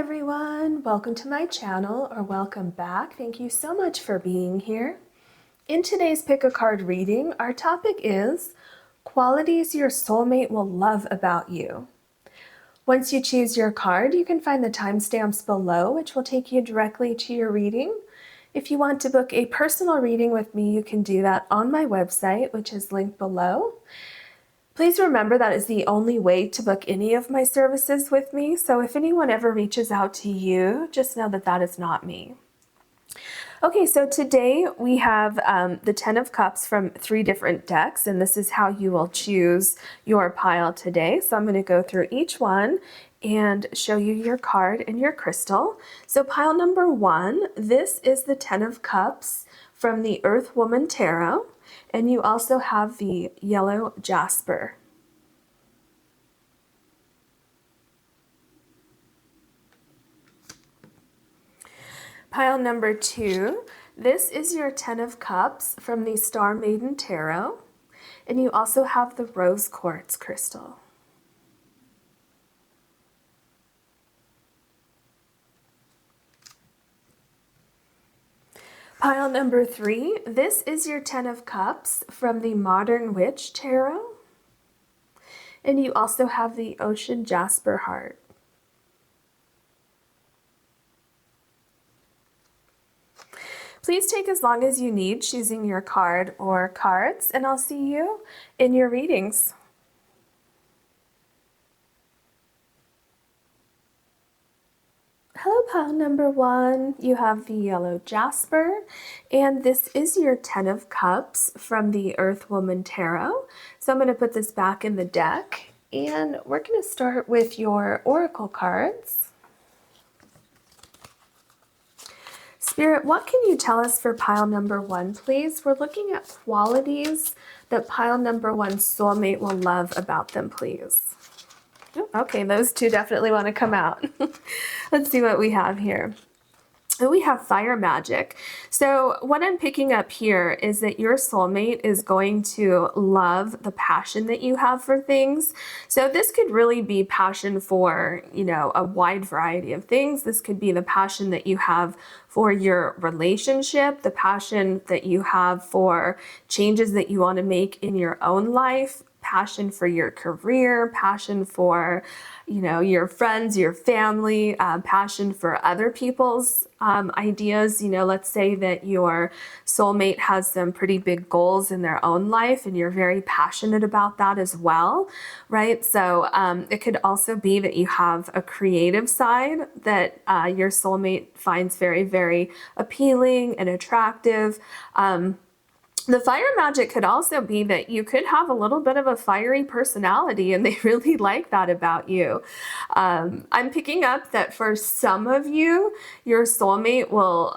everyone, welcome to my channel, or welcome back. Thank you so much for being here. In today's pick a card reading, our topic is qualities your soulmate will love about you. Once you choose your card, you can find the timestamps below, which will take you directly to your reading. If you want to book a personal reading with me, you can do that on my website, which is linked below. Please remember that is the only way to book any of my services with me, so if anyone ever reaches out to you, just know that that is not me. Okay, so today we have the 10 of Cups from 3 different decks, and this is how you will choose your pile today. So I'm going to go through each one and show you your card and your crystal. So pile number 1, this is the 10 of Cups from the Earth Woman Tarot. And you also have the yellow Jasper. Pile number 2, this is your 10 of Cups from the Star Maiden Tarot. And you also have the rose quartz crystal. Pile number 3, this is your 10 of Cups from the Modern Witch Tarot. And you also have the Ocean Jasper heart. Please take as long as you need choosing your card or cards, and I'll see you in your readings. Hello, pile number 1. You have the yellow Jasper, and this is your 10 of Cups from the Earth Woman Tarot. So I'm going to put this back in the deck, and we're going to start with your oracle cards. Spirit, what can you tell us for pile number 1, please? We're looking at qualities that pile number 1's soulmate will love about them, please. Okay, those 2 definitely want to come out. Let's see what we have here. We have fire magic. So what I'm picking up here is that your soulmate is going to love the passion that you have for things. So this could really be passion for, a wide variety of things. This could be the passion that you have for your relationship, the passion that you have for changes that you want to make in your own life, passion for your career, passion for, your friends, your family, passion for other people's ideas. Let's say that your soulmate has some pretty big goals in their own life and you're very passionate about that as well, right? So it could also be that you have a creative side that your soulmate finds very, very appealing and attractive. The fire magic could also be that you could have a little bit of a fiery personality and they really like that about you. I'm picking up that for some of you, your soulmate will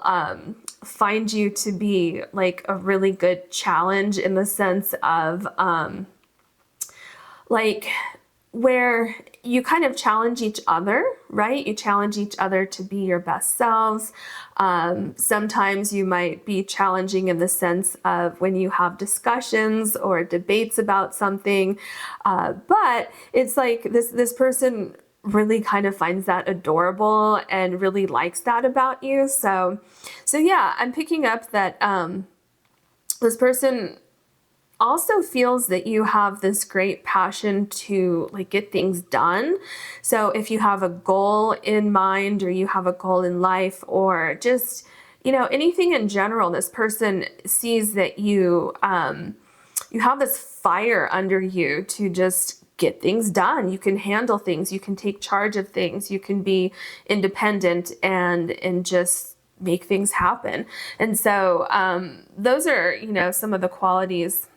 find you to be like a really good challenge in the sense of where you kind of challenge each other, right? You challenge each other to be your best selves. Sometimes you might be challenging in the sense of when you have discussions or debates about something. But it's like this person really kind of finds that adorable and really likes that about you. So yeah, I'm picking up that this person also feels that you have this great passion to get things done. So if you have a goal in mind or you have a goal in life or just, anything in general, this person sees that you have this fire under you to just get things done. You can handle things. You can take charge of things. You can be independent and just make things happen. And so those are, some of the qualities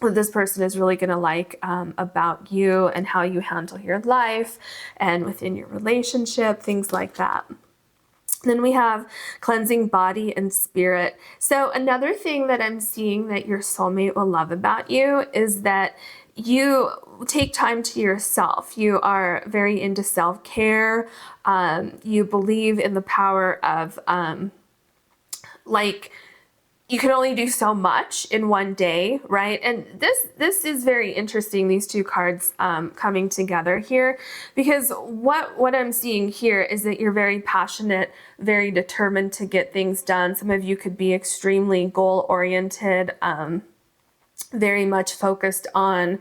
this person is really going to like about you and how you handle your life and within your relationship, things like that. Then we have cleansing body and spirit. So another thing that I'm seeing that your soulmate will love about you is that you take time to yourself. You are very into self-care. You believe in the power of you can only do so much in one day, right? And this is very interesting, these two cards coming together here, because what I'm seeing here is that you're very passionate, very determined to get things done. Some of you could be extremely goal-oriented, very much focused on,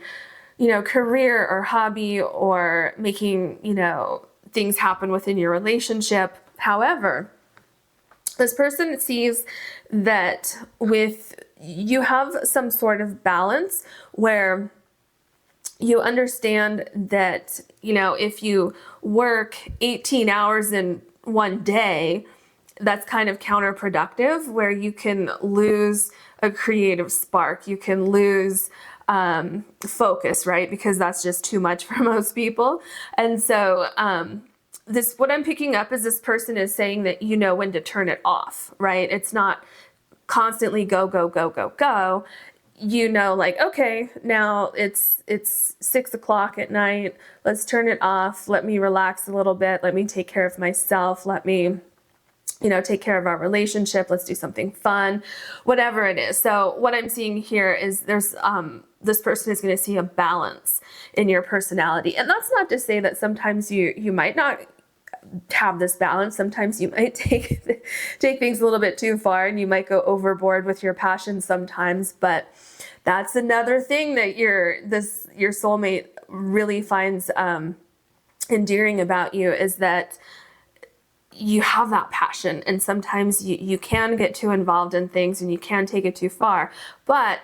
you know, career or hobby or making, you know, things happen within your relationship. However, this person sees that with you have some sort of balance where you understand that, you know, if you work 18 hours in one day, that's kind of counterproductive, where you can lose a creative spark. You can lose focus, right? Because that's just too much for most people. And so, what I'm picking up is this person is saying that you know when to turn it off, right? It's not constantly go, go, go, go, go. You know, like, okay, now it's 6 o'clock at night. Let's turn it off. Let me relax a little bit. Let me take care of myself. Let me, you know, take care of our relationship. Let's do something fun, whatever it is. So what I'm seeing here is there's, this person is going to see a balance in your personality. And that's not to say that sometimes you might not have this balance. Sometimes you might take things a little bit too far, and you might go overboard with your passion sometimes. But that's another thing that your soulmate really finds endearing about you, is that you have that passion, and sometimes you can get too involved in things and you can take it too far. But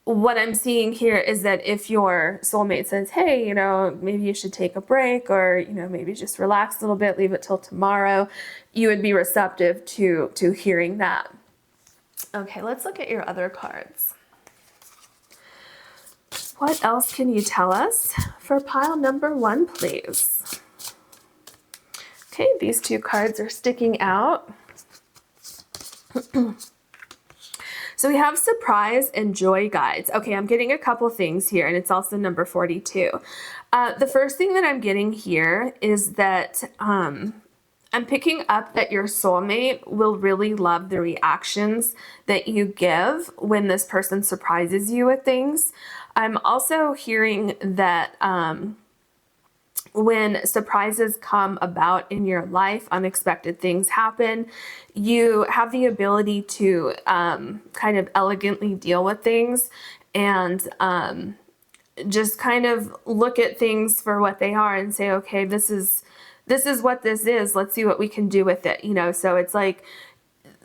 what I'm seeing here is that if your soulmate says, hey, you know, maybe you should take a break, or, you know, maybe just relax a little bit, leave it till tomorrow, you would be receptive to hearing that. Okay, let's look at your other cards. What else can you tell us for pile number 1, please? Okay, these two cards are sticking out. So we have surprise and joy guides. Okay, I'm getting a couple things here, and it's also number 42. The first thing that I'm getting here is that I'm picking up that your soulmate will really love the reactions that you give when this person surprises you with things. I'm also hearing that when surprises come about in your life, unexpected things happen, you have the ability to kind of elegantly deal with things, and just kind of look at things for what they are and say, okay, this is what this is. Let's see what we can do with it. You know, so it's like,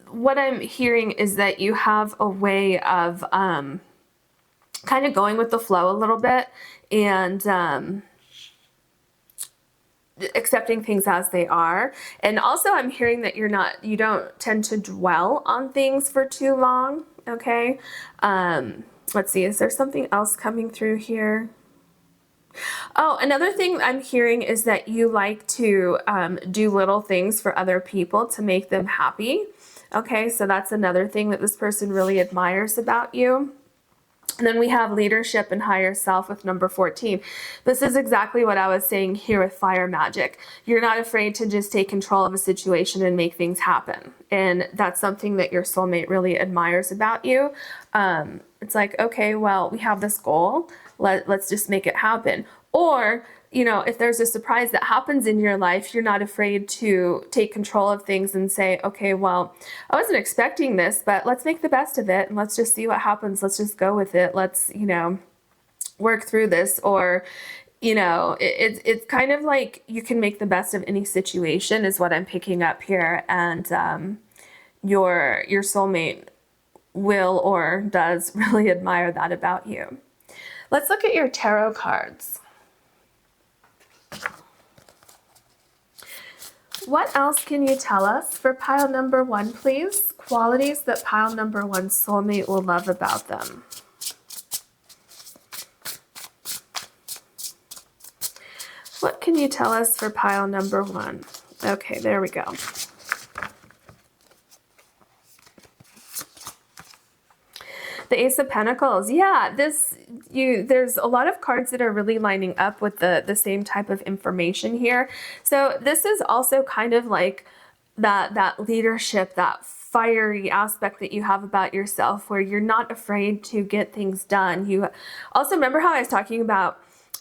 what I'm hearing is that you have a way of kind of going with the flow a little bit, and accepting things as they are. And also I'm hearing that you don't tend to dwell on things for too long. Okay. Let's see, is there something else coming through here? Oh, another thing I'm hearing is that you like to do little things for other people to make them happy. Okay, so that's another thing that this person really admires about you. And then we have leadership and higher self with number 14. This is exactly what I was saying here with fire magic. You're not afraid to just take control of a situation and make things happen. And that's something that your soulmate really admires about you. It's like, okay, well, we have this goal. Let's just make it happen. Or, you know, if there's a surprise that happens in your life, you're not afraid to take control of things and say, okay, well, I wasn't expecting this, but let's make the best of it and let's just see what happens. Let's just go with it. Let's, you know, work through this. Or, you know, it's kind of like you can make the best of any situation is what I'm picking up here. And your soulmate will or does really admire that about you. Let's look at your tarot cards. What else can you tell us for pile number 1, please? Qualities that pile number 1 soulmate will love about them. What can you tell us for pile number 1? Okay, there we go. The Ace of Pentacles. Yeah, there's a lot of cards that are really lining up with the same type of information here. So this is also kind of like that leadership, that fiery aspect that you have about yourself where you're not afraid to get things done. You also remember how I was talking about,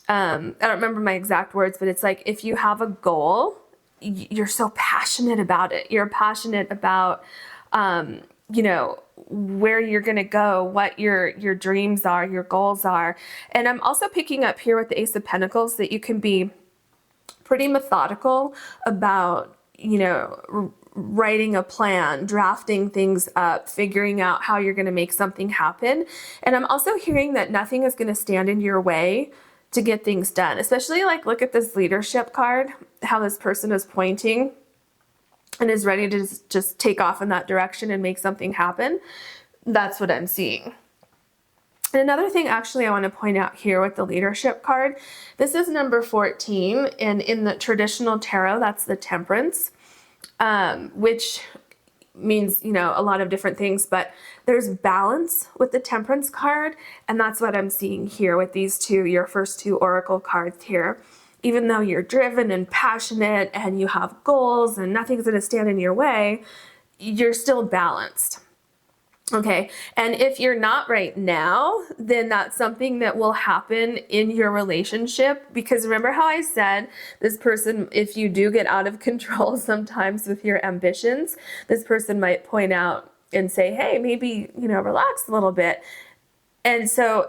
I don't remember my exact words, but it's like if you have a goal, you're so passionate about it. You're passionate about, you know, where you're going to go, what your dreams are, your goals are. And I'm also picking up here with the Ace of Pentacles that you can be pretty methodical about, you know, writing a plan, drafting things up, figuring out how you're going to make something happen. And I'm also hearing that nothing is going to stand in your way to get things done, especially like look at this leadership card, how this person is pointing and is ready to just take off in that direction and make something happen. That's what I'm seeing. And another thing actually I want to point out here with the leadership card, this is number 14, and in the traditional tarot, that's the Temperance, which means, you know, a lot of different things, but there's balance with the Temperance card, and that's what I'm seeing here with these two, your first two oracle cards here. Even though you're driven and passionate and you have goals and nothing's going to stand in your way, you're still balanced. Okay, and if you're not right now, then that's something that will happen in your relationship, because remember how I said this person, if you do get out of control sometimes with your ambitions, this person might point out and say, hey, maybe, you know, relax a little bit. And so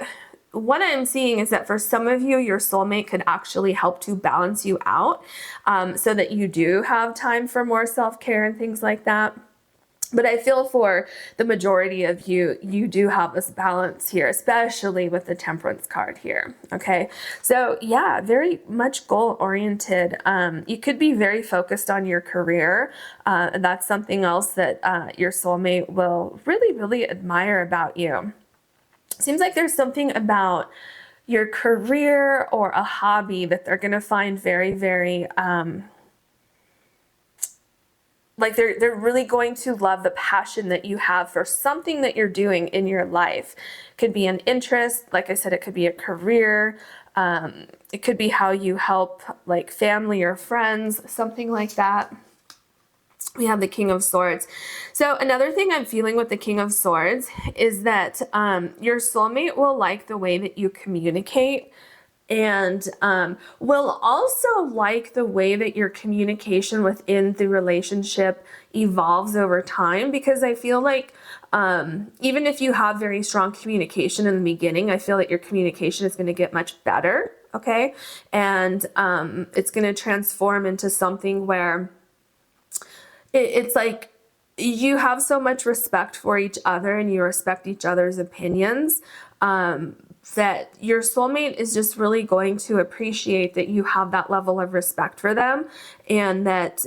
what I'm seeing is that for some of you, your soulmate could actually help to balance you out, so that you do have time for more self-care and things like that. But I feel for the majority of you, you do have this balance here, especially with the Temperance card here, okay? So yeah, very much goal-oriented. You could be very focused on your career, and that's something else that your soulmate will really, really admire about you. Seems like there's something about your career or a hobby that they're going to find very, very, like they're really going to love the passion that you have for something that you're doing in your life. It could be an interest, like I said, it could be a career. It could be how you help like family or friends, something like that. We have the King of Swords. So another thing I'm feeling with the King of Swords is that your soulmate will like the way that you communicate, and will also like the way that your communication within the relationship evolves over time, because I feel like even if you have very strong communication in the beginning, I feel that your communication is going to get much better, okay? And it's going to transform into something where it's like you have so much respect for each other and you respect each other's opinions, that your soulmate is just really going to appreciate that you have that level of respect for them, and that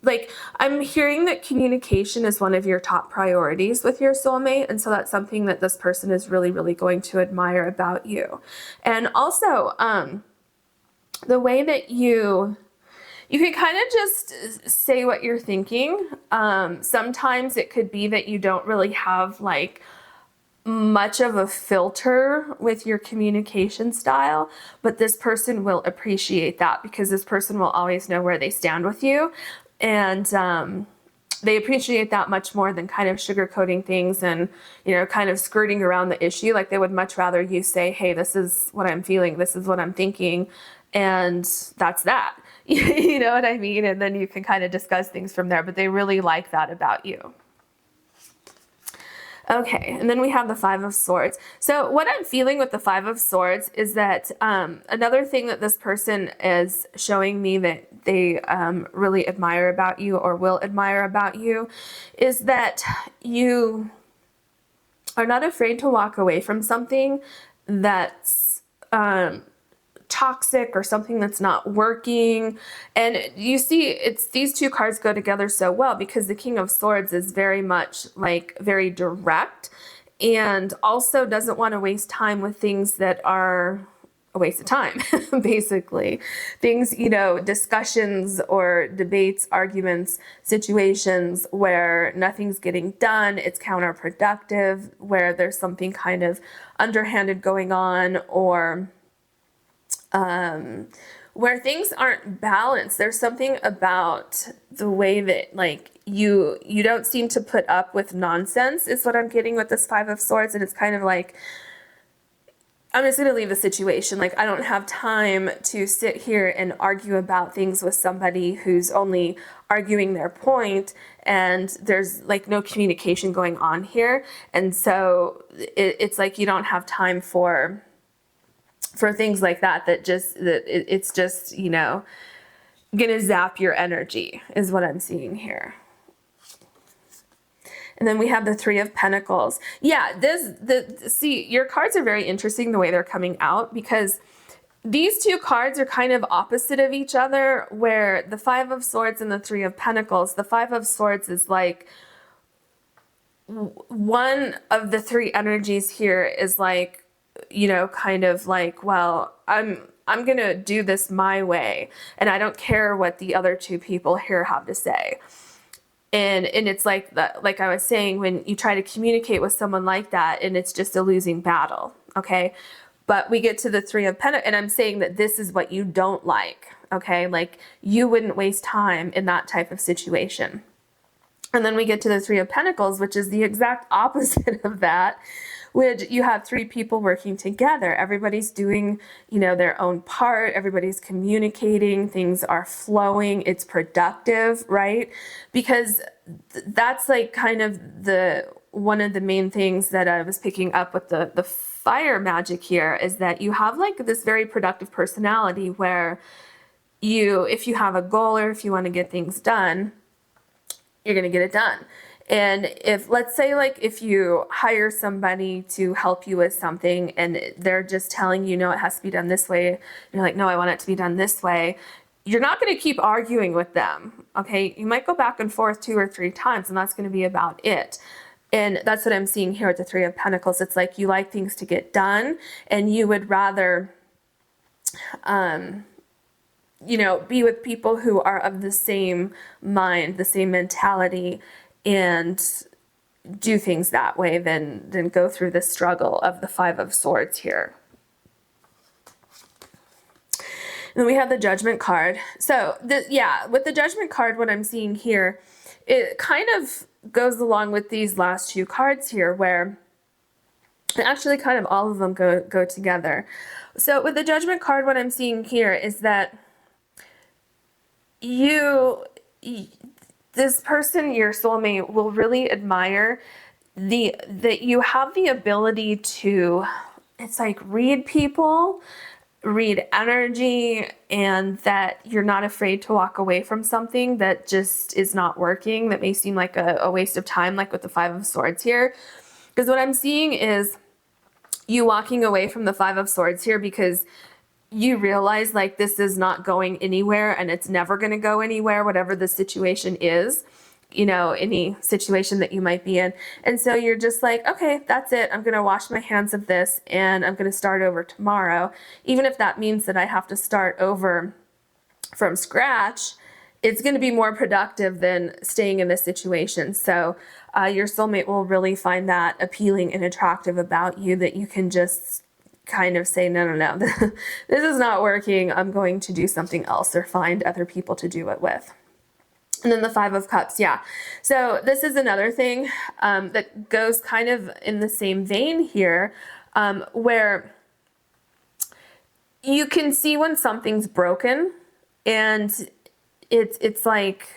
like I'm hearing that communication is one of your top priorities with your soulmate, and so that's something that this person is really, really going to admire about you. And also the way that you can kind of just say what you're thinking. Sometimes it could be that you don't really have like much of a filter with your communication style, but this person will appreciate that, because this person will always know where they stand with you. And they appreciate that much more than kind of sugarcoating things and, you know, kind of skirting around the issue. Like they would much rather you say, hey, this is what I'm feeling, this is what I'm thinking, and that's that. You know what I mean? And then you can kind of discuss things from there, but they really like that about you. Okay, and then we have the Five of Swords. So what I'm feeling with the Five of Swords is that another thing that this person is showing me that they really admire about you, or will admire about you, is that you are not afraid to walk away from something that's toxic or something that's not working. And you see, it's these two cards go together so well, because the King of Swords is very much like very direct, and also doesn't want to waste time with things that are a waste of time. Basically things, you know, discussions or debates, arguments, situations where nothing's getting done, it's counterproductive, where there's something kind of underhanded going on, or where things aren't balanced. There's something about the way that like you don't seem to put up with nonsense is what I'm getting with this Five of Swords. And it's kind of like, I'm just going to leave the situation. Like, I don't have time to sit here and argue about things with somebody who's only arguing their point, and there's like no communication going on here. And so it's like you don't have time for things like that, it's just, you know, gonna zap your energy is what I'm seeing here. And then we have the Three of Pentacles. Yeah, see, your cards are very interesting the way they're coming out, because these two cards are kind of opposite of each other, where the Five of Swords and the Three of Pentacles, the Five of Swords is like, one of the three energies here is like, you know, kind of like, well, I'm gonna do this my way, and I don't care what the other two people here have to say. And it's like that, like I was saying, when you try to communicate with someone like that, and it's just a losing battle, okay? But we get to the Three of Pentacles, and I'm saying that this is what you don't like, okay? Like, you wouldn't waste time in that type of situation. And then we get to the Three of Pentacles, which is the exact opposite of that, which you have three people working together. Everybody's doing, you know, their own part. Everybody's communicating. Things are flowing. It's productive, right? Because that's like kind of one of the main things that I was picking up with the fire magic here, is that you have like this very productive personality where if you have a goal or if you want to get things done, you're going to get it done. And if, let's say, like, if you hire somebody to help you with something and they're just telling you, no, it has to be done this way, you're like, no, I want it to be done this way, you're not going to keep arguing with them, okay? You might go back and forth 2 or 3 times, and that's going to be about it. And that's what I'm seeing here with the Three of Pentacles. It's like you like things to get done, and you would rather, you know, be with people who are of the same mind, the same mentality, and do things that way than go through the struggle of the Five of Swords here. And then we have the Judgment card. So with the Judgment card, what I'm seeing here, it kind of goes along with these last 2 cards here, where actually kind of all of them go together. So with the Judgment card, what I'm seeing here is that this person, your soulmate, will really admire that you have the ability to, it's like, read people, read energy, and that you're not afraid to walk away from something that just is not working, that may seem like a waste of time, like with the Five of Swords here. Because what I'm seeing is you walking away from the Five of Swords here because you realize, like, this is not going anywhere, and it's never going to go anywhere, whatever the situation is, you know, any situation that you might be in. And so you're just like, okay, that's it. I'm going to wash my hands of this, and I'm going to start over tomorrow. Even if that means that I have to start over from scratch, it's going to be more productive than staying in this situation. So your soulmate will really find that appealing and attractive about you, that you can just kind of say, no, this is not working. I'm going to do something else, or find other people to do it with. And then the Five of Cups, yeah. So this is another thing that goes kind of in the same vein here, where you can see when something's broken, and it's like,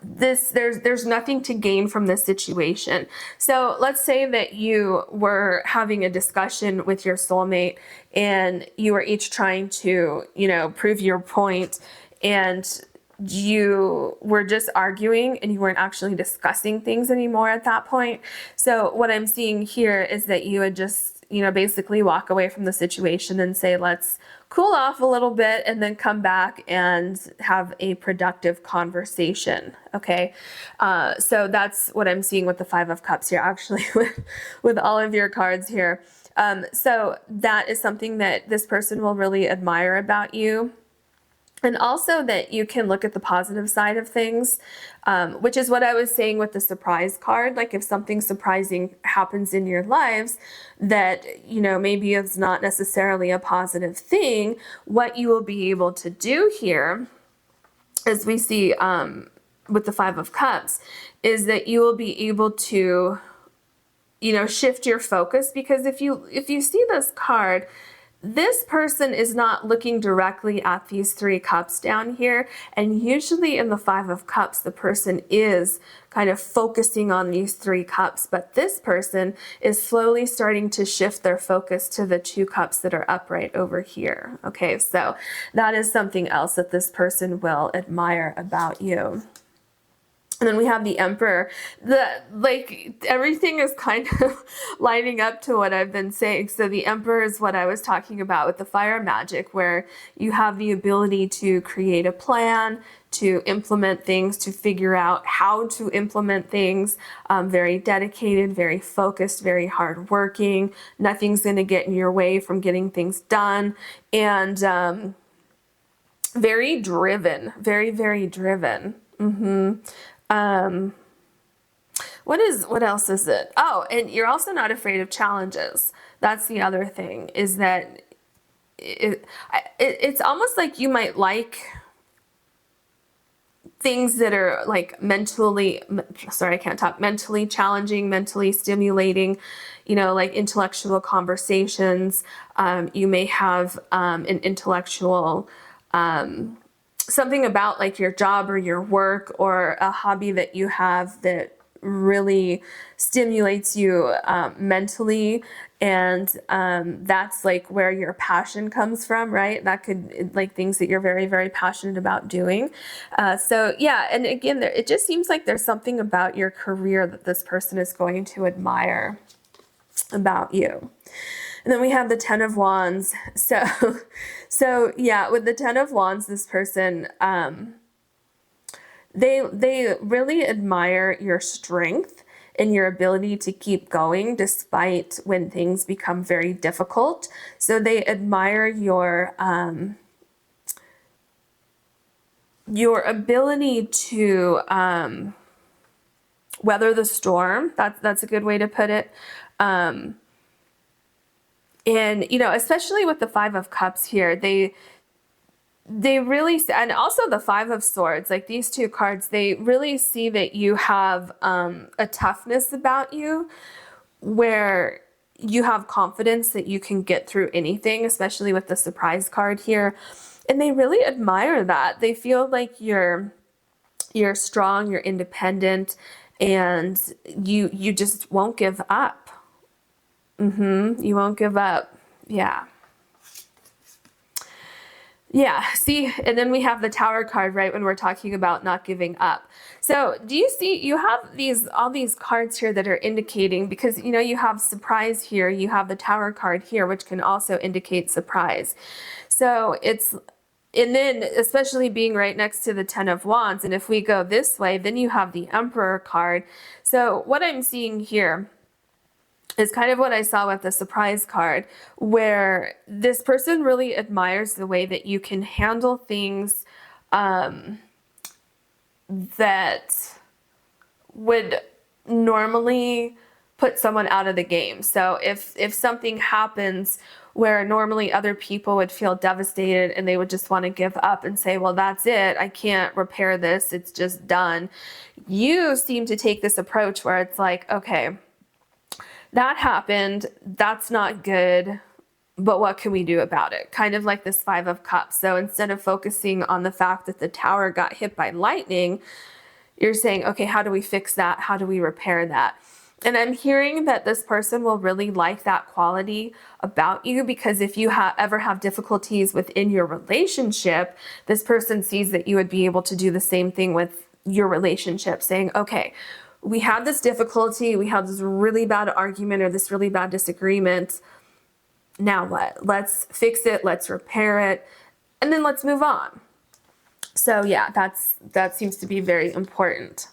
there's nothing to gain from this situation. So let's say that you were having a discussion with your soulmate, and you were each trying to, you know, prove your point, and you were just arguing, and you weren't actually discussing things anymore at that point. So what I'm seeing here is that you would just, you know, basically walk away from the situation and say, let's cool off a little bit, and then come back and have a productive conversation. Okay. So that's what I'm seeing with the Five of Cups here, actually, with all of your cards here. So that is something that this person will really admire about you. And also that you can look at the positive side of things, which is what I was saying with the surprise card. Like if something surprising happens in your lives that, you know, maybe it's not necessarily a positive thing, what you will be able to do here, as we see with the Five of Cups, is that you will be able to, you know, shift your focus. Because if you see this card, this person is not looking directly at these three cups down here. And usually in the Five of Cups, the person is kind of focusing on these three cups. But this person is slowly starting to shift their focus to the two cups that are upright over here. Okay, so that is something else that this person will admire about you. And then we have the Emperor. Like everything is kind of lining up to what I've been saying. So the Emperor is what I was talking about with the fire magic, where you have the ability to create a plan, to implement things, to figure out how to implement things. Very dedicated, very focused, very hardworking. Nothing's going to get in your way from getting things done. And very driven, very, very driven. What else is it? Oh, and you're also not afraid of challenges. That's the other thing, is that it's almost like you might like things that are like mentally challenging, mentally stimulating, you know, like intellectual conversations. You may have an intellectual something about like your job or your work or a hobby that you have that really stimulates you mentally, and that's like where your passion comes from, right? That could like things that you're very, very passionate about doing. So yeah, and again, it just seems like there's something about your career that this person is going to admire about you. And then we have the Ten of Wands. So yeah, with the Ten of Wands, this person, they really admire your strength and your ability to keep going despite when things become very difficult. So they admire your ability to weather the storm. That's a good way to put it. And, you know, especially with the Five of Cups here, they really, and also the Five of Swords, like these two cards, they really see that you have a toughness about you, where you have confidence that you can get through anything, especially with the surprise card here. And they really admire that. They feel like you're strong, you're independent, and you just won't give up. You won't give up. Yeah. Yeah, see, and then we have the Tower card, right, when we're talking about not giving up. So do you see, you have all these cards here that are indicating, because, you know, you have surprise here, you have the Tower card here, which can also indicate surprise. So and then especially being right next to the Ten of Wands, and if we go this way, then you have the Emperor card. So what I'm seeing here is kind of what I saw with the surprise card, where this person really admires the way that you can handle things that would normally put someone out of the game. So if something happens where normally other people would feel devastated and they would just want to give up and say, well, that's it, I can't repair this, it's just done. You seem to take this approach where it's like, okay, that happened, that's not good, but what can we do about it? Kind of like this Five of Cups. So instead of focusing on the fact that the tower got hit by lightning, you're saying, okay, how do we fix that? How do we repair that? And I'm hearing that this person will really like that quality about you, because if you ever have difficulties within your relationship, this person sees that you would be able to do the same thing with your relationship, saying, okay, we had this difficulty, we had this really bad argument or this really bad disagreement. Now what? Let's fix it, let's repair it, and then let's move on. So yeah, that seems to be very important.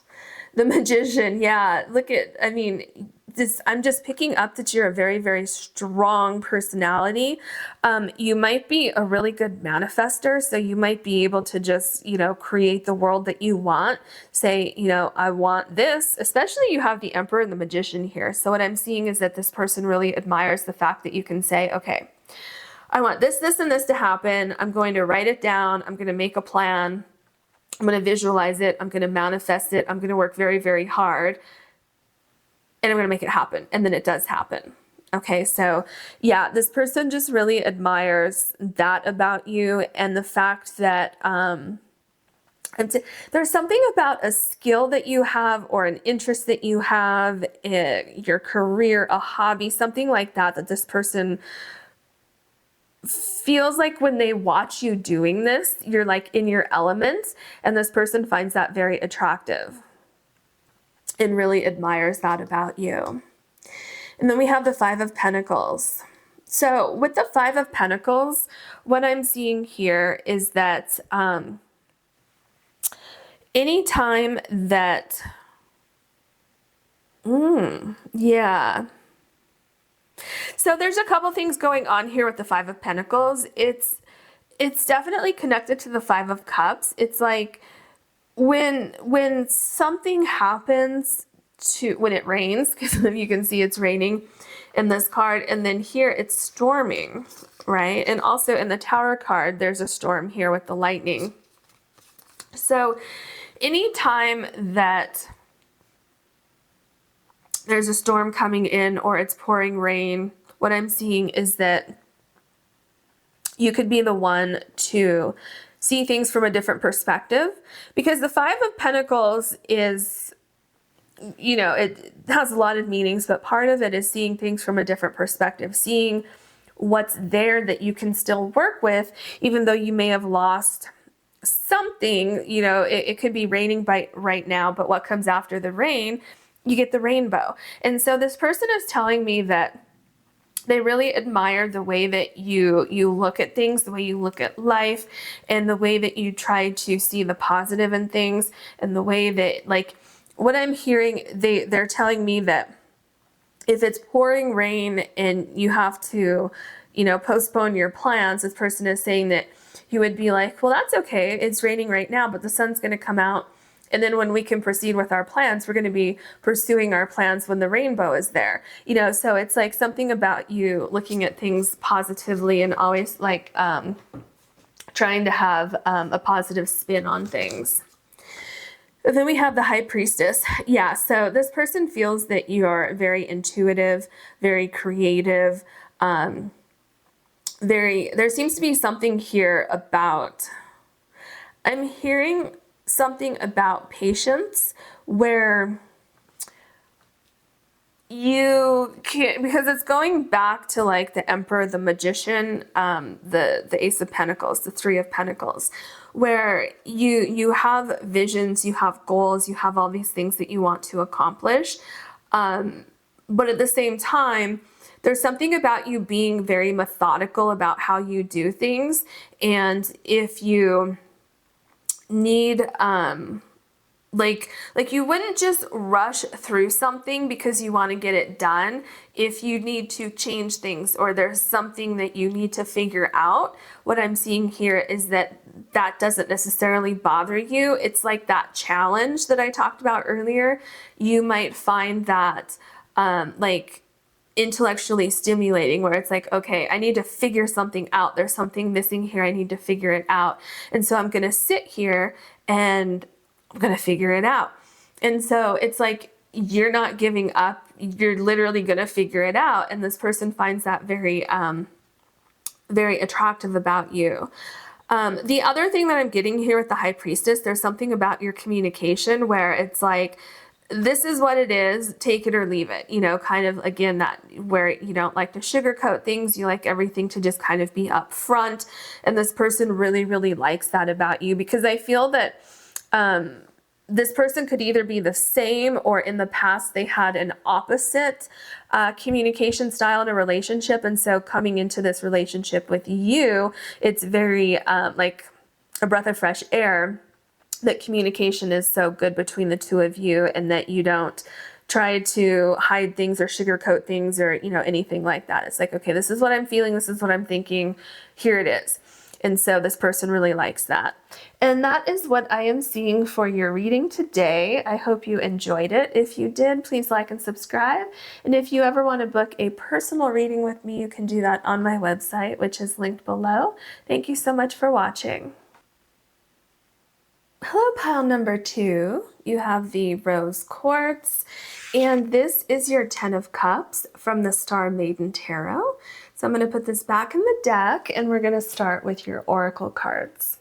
The Magician, yeah, I mean, I'm just picking up that you're a very, very strong personality. You might be a really good manifester. So you might be able to just, create the world that you want. Say, I want this, especially you have the Emperor and the Magician here. So what I'm seeing is that this person really admires the fact that you can say, okay, I want this, this, and this to happen. I'm going to write it down. I'm going to make a plan. I'm going to visualize it. I'm going to manifest it. I'm going to work very, very hard. And I'm going to make it happen. And then it does happen. Okay, so yeah, this person just really admires that about you, and the fact that there's something about a skill that you have, or an interest that you have, your career, a hobby, something like that, that this person feels like when they watch you doing this, you're like in your element, and this person finds that very attractive and really admires that about you. And then we have the Five of Pentacles. So with the Five of Pentacles, what I'm seeing here is that anytime that, yeah. So there's a couple things going on here with the Five of Pentacles. It's definitely connected to the Five of Cups. It's like when something happens when it rains, because you can see it's raining in this card, and then here it's storming, right? And also in the Tower card, there's a storm here with the lightning. So anytime that there's a storm coming in or it's pouring rain, what I'm seeing is that you could be the one to see things from a different perspective, because the Five of Pentacles is, it has a lot of meanings, but part of it is seeing things from a different perspective, seeing what's there that you can still work with, even though you may have lost something. It could be raining right now, but what comes after the rain, you get the rainbow. And so this person is telling me that they really admire the way that you look at things, the way you look at life, and the way that you try to see the positive in things, and the way that, like, what I'm hearing, they're telling me that if it's pouring rain and you have to, postpone your plans, this person is saying that you would be like, well, that's okay. It's raining right now, but the sun's going to come out. And then when we can proceed with our plans, we're going to be pursuing our plans when the rainbow is there. So it's like something about you looking at things positively and always like trying to have a positive spin on things. And then we have the High Priestess. Yeah, so this person feels that you're very intuitive, very creative. There seems to be something here about, I'm hearing something about patience, where you can't, because it's going back to like the Emperor, the Magician, the Ace of Pentacles, the Three of Pentacles, where you have visions, you have goals, you have all these things that you want to accomplish, but at the same time, there's something about you being very methodical about how you do things. And if you need like you wouldn't just rush through something because you want to get it done. If you need to change things, or there's something that you need to figure out, what I'm seeing here is that doesn't necessarily bother you. It's like that challenge that I talked about earlier. You might find that like intellectually stimulating, where it's like, okay, I need to figure something out. There's something missing here. I need to figure it out. And so I'm going to sit here and I'm going to figure it out. And so it's like, you're not giving up. You're literally going to figure it out. And this person finds that very, very attractive about you. The other thing that I'm getting here with the High Priestess, there's something about your communication where it's like, this is what it is, take it or leave it, kind of, again, that where you don't like to sugarcoat things, you like everything to just kind of be upfront. And this person really, really likes that about you, because I feel that this person could either be the same, or in the past they had an opposite communication style in a relationship. And so coming into this relationship with you, it's very like a breath of fresh air, that communication is so good between the two of you, and that you don't try to hide things or sugarcoat things or, you know, anything like that. It's like, okay, this is what I'm feeling. This is what I'm thinking. Here it is. And so this person really likes that. And that is what I am seeing for your reading today. I hope you enjoyed it. If you did, please like and subscribe. And if you ever want to book a personal reading with me, you can do that on my website, which is linked below. Thank you so much for watching. Hello, pile number 2. You have the rose quartz, and this is your 10 of cups from the Star Maiden Tarot. So I'm going to put this back in the deck, and we're going to start with your oracle cards.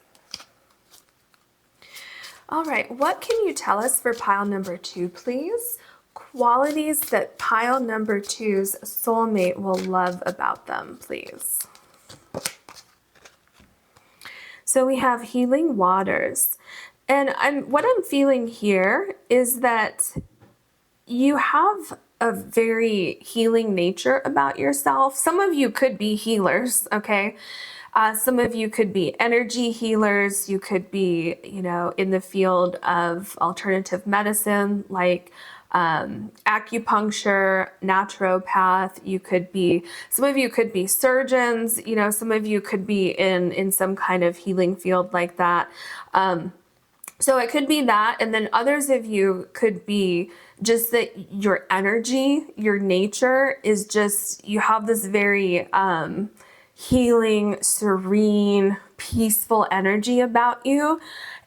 All right, what can you tell us for pile number 2, please? Qualities that pile number 2's soulmate will love about them, please. So we have healing waters. And what I'm feeling here is that you have a very healing nature about yourself. Some of you could be healers, okay? Some of you could be energy healers. You could be, you know, in the field of alternative medicine, like acupuncture, naturopath. You could be, some of you could be surgeons, you know, some of you could be in some kind of healing field like that. So it could be that, and then others of you could be just that your energy, your nature is just, you have this very healing, serene, peaceful energy about you.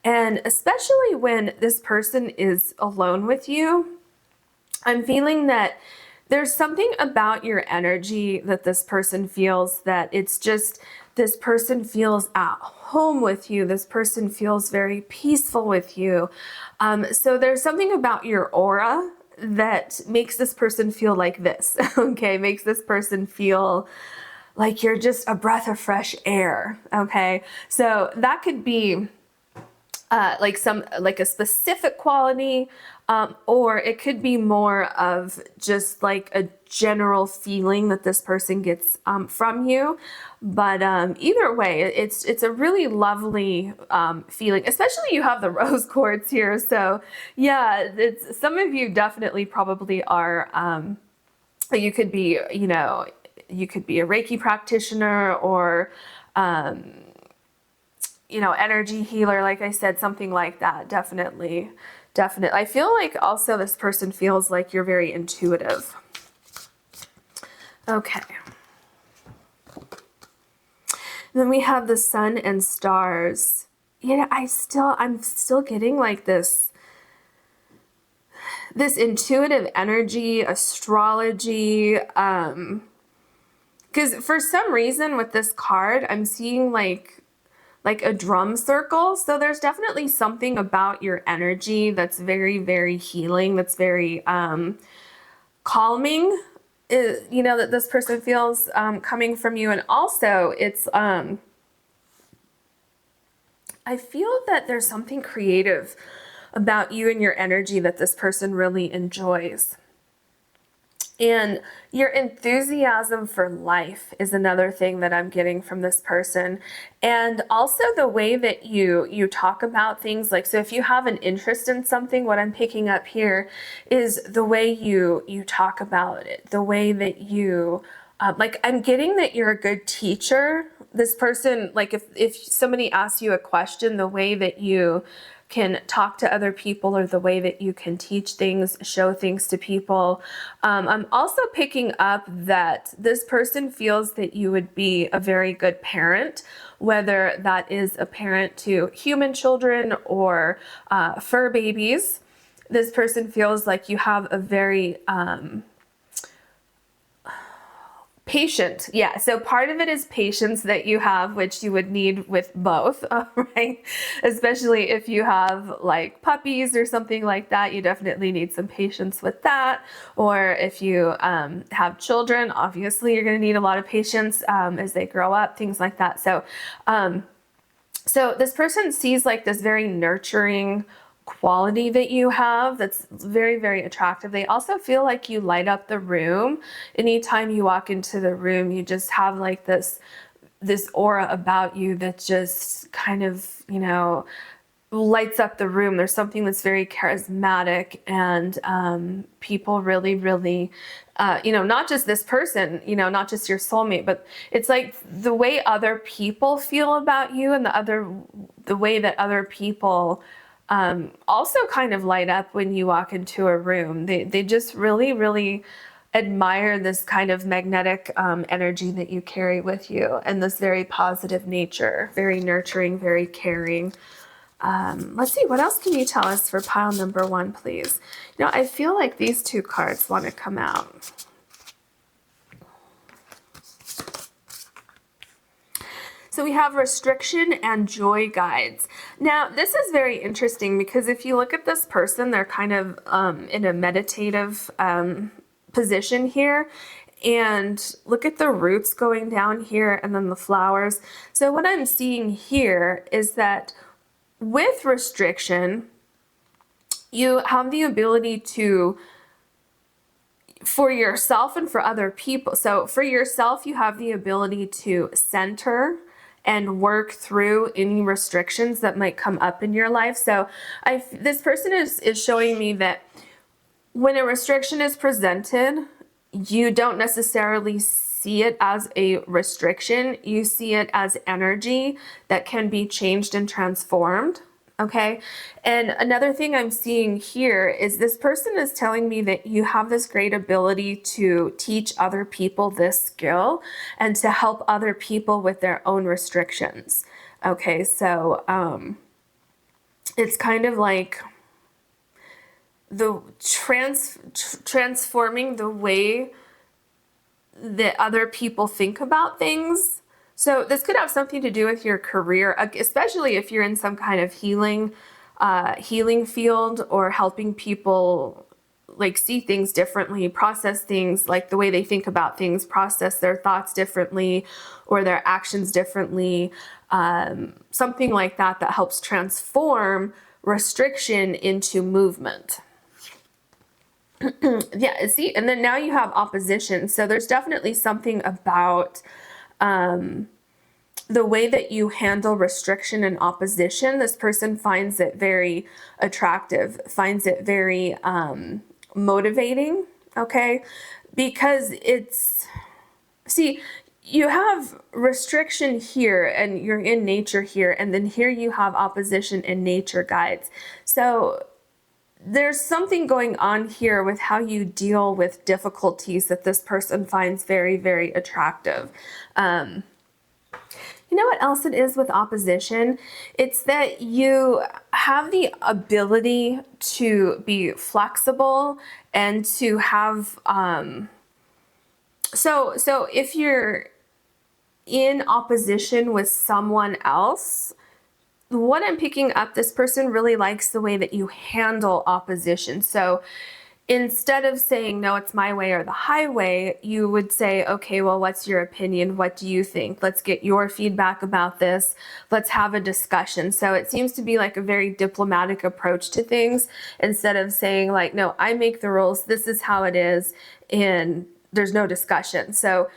And especially when this person is alone with you, I'm feeling that there's something about your energy that this person feels, that it's just, this person feels at home with you. This person feels very peaceful with you. So there's something about your aura that makes this person feel like this, okay? Makes this person feel like you're just a breath of fresh air, okay? So that could be like a specific quality, or it could be more of just like a general feeling that this person gets from you. But either way, it's a really lovely feeling. Especially you have the rose quartz here, so yeah, it's, some of you definitely probably are. You could be, you know, you could be a Reiki practitioner or you know, energy healer, like I said, something like that. Definitely. I feel like also this person feels like you're very intuitive. Okay. Then we have the sun and stars. Yeah, I'm still getting like this intuitive energy, astrology, because for some reason with this card, I'm seeing like a drum circle. So there's definitely something about your energy that's very, very healing, that's very calming, you know, that this person feels coming from you. And also it's, I feel that there's something creative about you and your energy that this person really enjoys. And your enthusiasm for life is another thing that I'm getting from this person. And also the way that you talk about things. Like, so if you have an interest in something, what I'm picking up here is the way you talk about it, the way that you, like, I'm getting that you're a good teacher. This person, like if somebody asks you a question, the way that you can talk to other people or the way that you can teach things, show things to people. I'm also picking up that this person feels that you would be a very good parent, whether that is a parent to human children or fur babies. This person feels like you have a very patient. Yeah. So part of it is patience that you have, which you would need with both, right? Especially if you have like puppies or something like that, you definitely need some patience with that. Or if you have children, obviously you're going to need a lot of patience as they grow up, things like that. So, so this person sees like this very nurturing quality that you have that's very, very attractive. They also feel like you light up the room. Anytime you walk into the room, you just have like this aura about you that just kind of, you know, lights up the room. There's something that's very charismatic, and people really, really, not just this person, not just your soulmate, but it's like the way other people feel about you, and the way that other people also kind of light up when you walk into a room. They just really, really admire this kind of magnetic energy that you carry with you, and this very positive nature, very nurturing, very caring. Let's see, what else can you tell us for pile number 1, please? I feel like these 2 cards want to come out. So we have restriction and joy guides. Now, this is very interesting because if you look at this person, they're kind of in a meditative position here. And look at the roots going down here and then the flowers. So what I'm seeing here is that with restriction, you have the ability to, for yourself and for other people. So for yourself, you have the ability to center and work through any restrictions that might come up in your life. So this person is showing me that when a restriction is presented, you don't necessarily see it as a restriction. You see it as energy that can be changed and transformed. Okay. And another thing I'm seeing here is this person is telling me that you have this great ability to teach other people this skill and to help other people with their own restrictions. Okay. So, it's kind of like the transforming the way that other people think about things. So this could have something to do with your career, especially if you're in some kind of healing field, or helping people like see things differently, process things, like the way they think about things, process their thoughts differently or their actions differently. Something like that helps transform restriction into movement. Yeah, see, and then now you have opposition. So there's definitely something about the way that you handle restriction and opposition. This person finds it very attractive, finds it very motivating, okay? Because see, you have restriction here and you're in nature here, and then here you have opposition and nature guides. So there's something going on here with how you deal with difficulties that this person finds very, very attractive. You know what else it is with opposition? It's that you have the ability to be flexible and to have, so if you're in opposition with someone else, what I'm picking up, this person really likes the way that you handle opposition. So instead of saying, no, it's my way or the highway, you would say, okay, well, what's your opinion? What do you think? Let's get your feedback about this. Let's have a discussion. So it seems to be like a very diplomatic approach to things, instead of saying like, no, I make the rules. This is how it is. And there's no discussion. So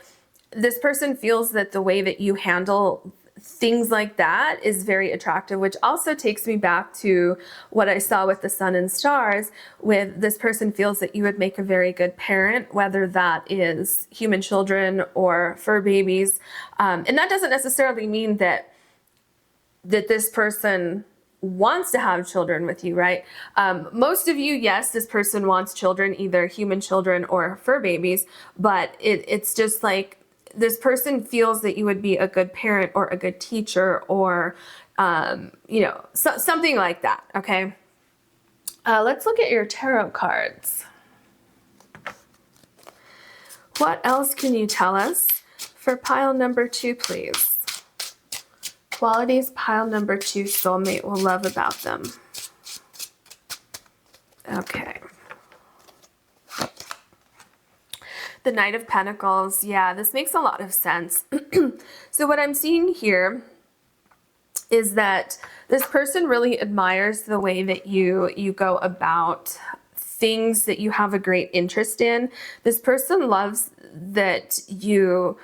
this person feels that the way that you handle things like that is very attractive, which also takes me back to what I saw with the sun and stars. With this person feels that you would make a very good parent, whether that is human children or fur babies. And that doesn't necessarily mean that this person wants to have children with you, right? Most of you, yes, this person wants children, either human children or fur babies, but it's just like, this person feels that you would be a good parent or a good teacher, or, something like that, okay? Let's look at your tarot cards. What else can you tell us for pile number 2, please? Qualities pile number 2 soulmate will love about them. Okay. The Knight of Pentacles, yeah, this makes a lot of sense. So what I'm seeing here is that this person really admires the way that you go about things that you have a great interest in. This person loves that you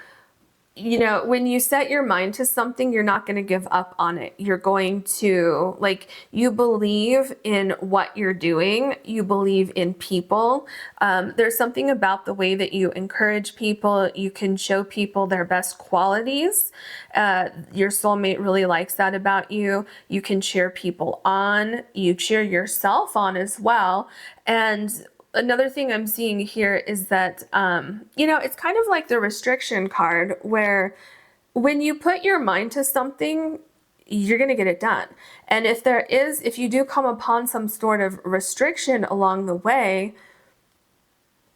you know, when you set your mind to something, you're not going to give up on it. You're going to, like, you believe in what you're doing. You believe in people. There's something about the way that you encourage people. You can show people their best qualities. Your soulmate really likes that about you. You can cheer people on. You cheer yourself on as well. And another thing I'm seeing here is that, you know, it's kind of like the restriction card where when you put your mind to something, you're going to get it done. And if you do come upon some sort of restriction along the way,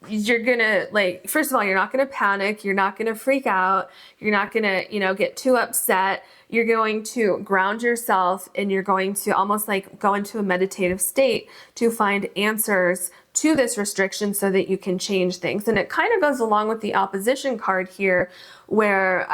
you're gonna, like, first of all, you're not gonna panic, you're not gonna freak out, you're not gonna, you know, get too upset. You're going to ground yourself and you're going to almost like go into a meditative state to find answers to this restriction so that you can change things. And it kind of goes along with the opposition card here, where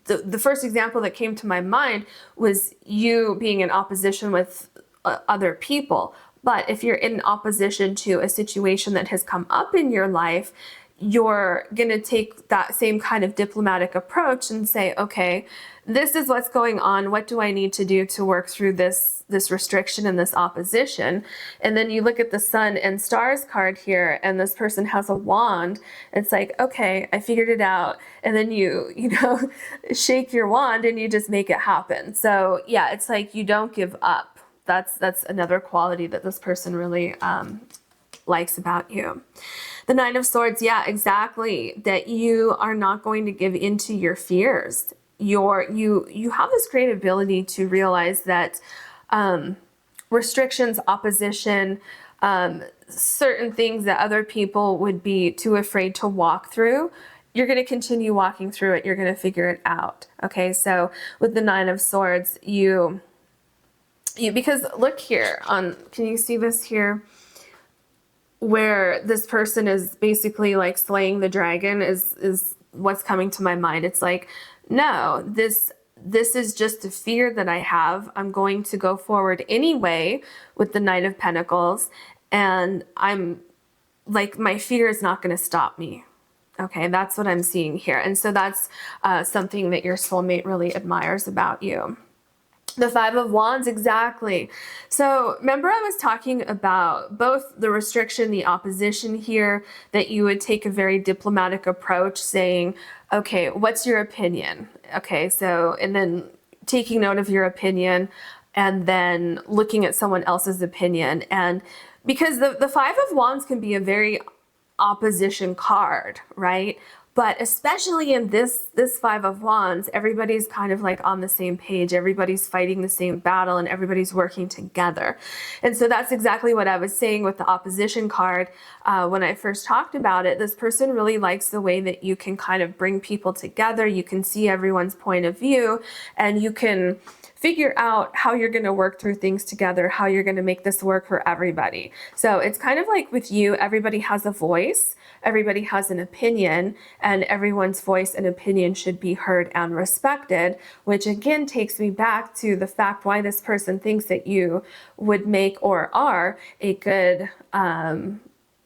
the first example that came to my mind was you being in opposition with other people. But if you're in opposition to a situation that has come up in your life, you're going to take that same kind of diplomatic approach and say, okay, this is what's going on. What do I need to do to work through this restriction and this opposition? And then you look at the Sun and Stars card here, and this person has a wand. It's like, okay, I figured it out. And then you know, shake your wand and you just make it happen. So yeah, it's like you don't give up. That's another quality that this person really likes about you. The Nine of Swords, yeah, exactly. That you are not going to give in to your fears. You have this great ability to realize that restrictions, opposition, certain things that other people would be too afraid to walk through, you're going to continue walking through it. You're going to figure it out. Okay, so with the Nine of Swords, because look here can you see this here, where this person is basically like slaying the dragon is what's coming to my mind. It's like, no, this is just a fear that I have. I'm going to go forward anyway with the Knight of Pentacles, and I'm like, my fear is not going to stop me. Okay, that's what I'm seeing here. And so that's something that your soulmate really admires about you. The Five of Wands, exactly. So remember I was talking about both the restriction, the opposition here, that you would take a very diplomatic approach saying, okay, what's your opinion? Okay, so, and then taking note of your opinion and then looking at someone else's opinion. And because the Five of Wands can be a very opposition card, right? But especially in this Five of Wands, everybody's kind of like on the same page. Everybody's fighting the same battle and everybody's working together. And so that's exactly what I was saying with the opposition card when I first talked about it. This person really likes the way that you can kind of bring people together. You can see everyone's point of view and you can figure out how you're going to work through things together, how you're going to make this work for everybody. So it's kind of like with you, everybody has a voice. Everybody has an opinion, and everyone's voice and opinion should be heard and respected, which again takes me back to the fact why this person thinks that you would make or are a good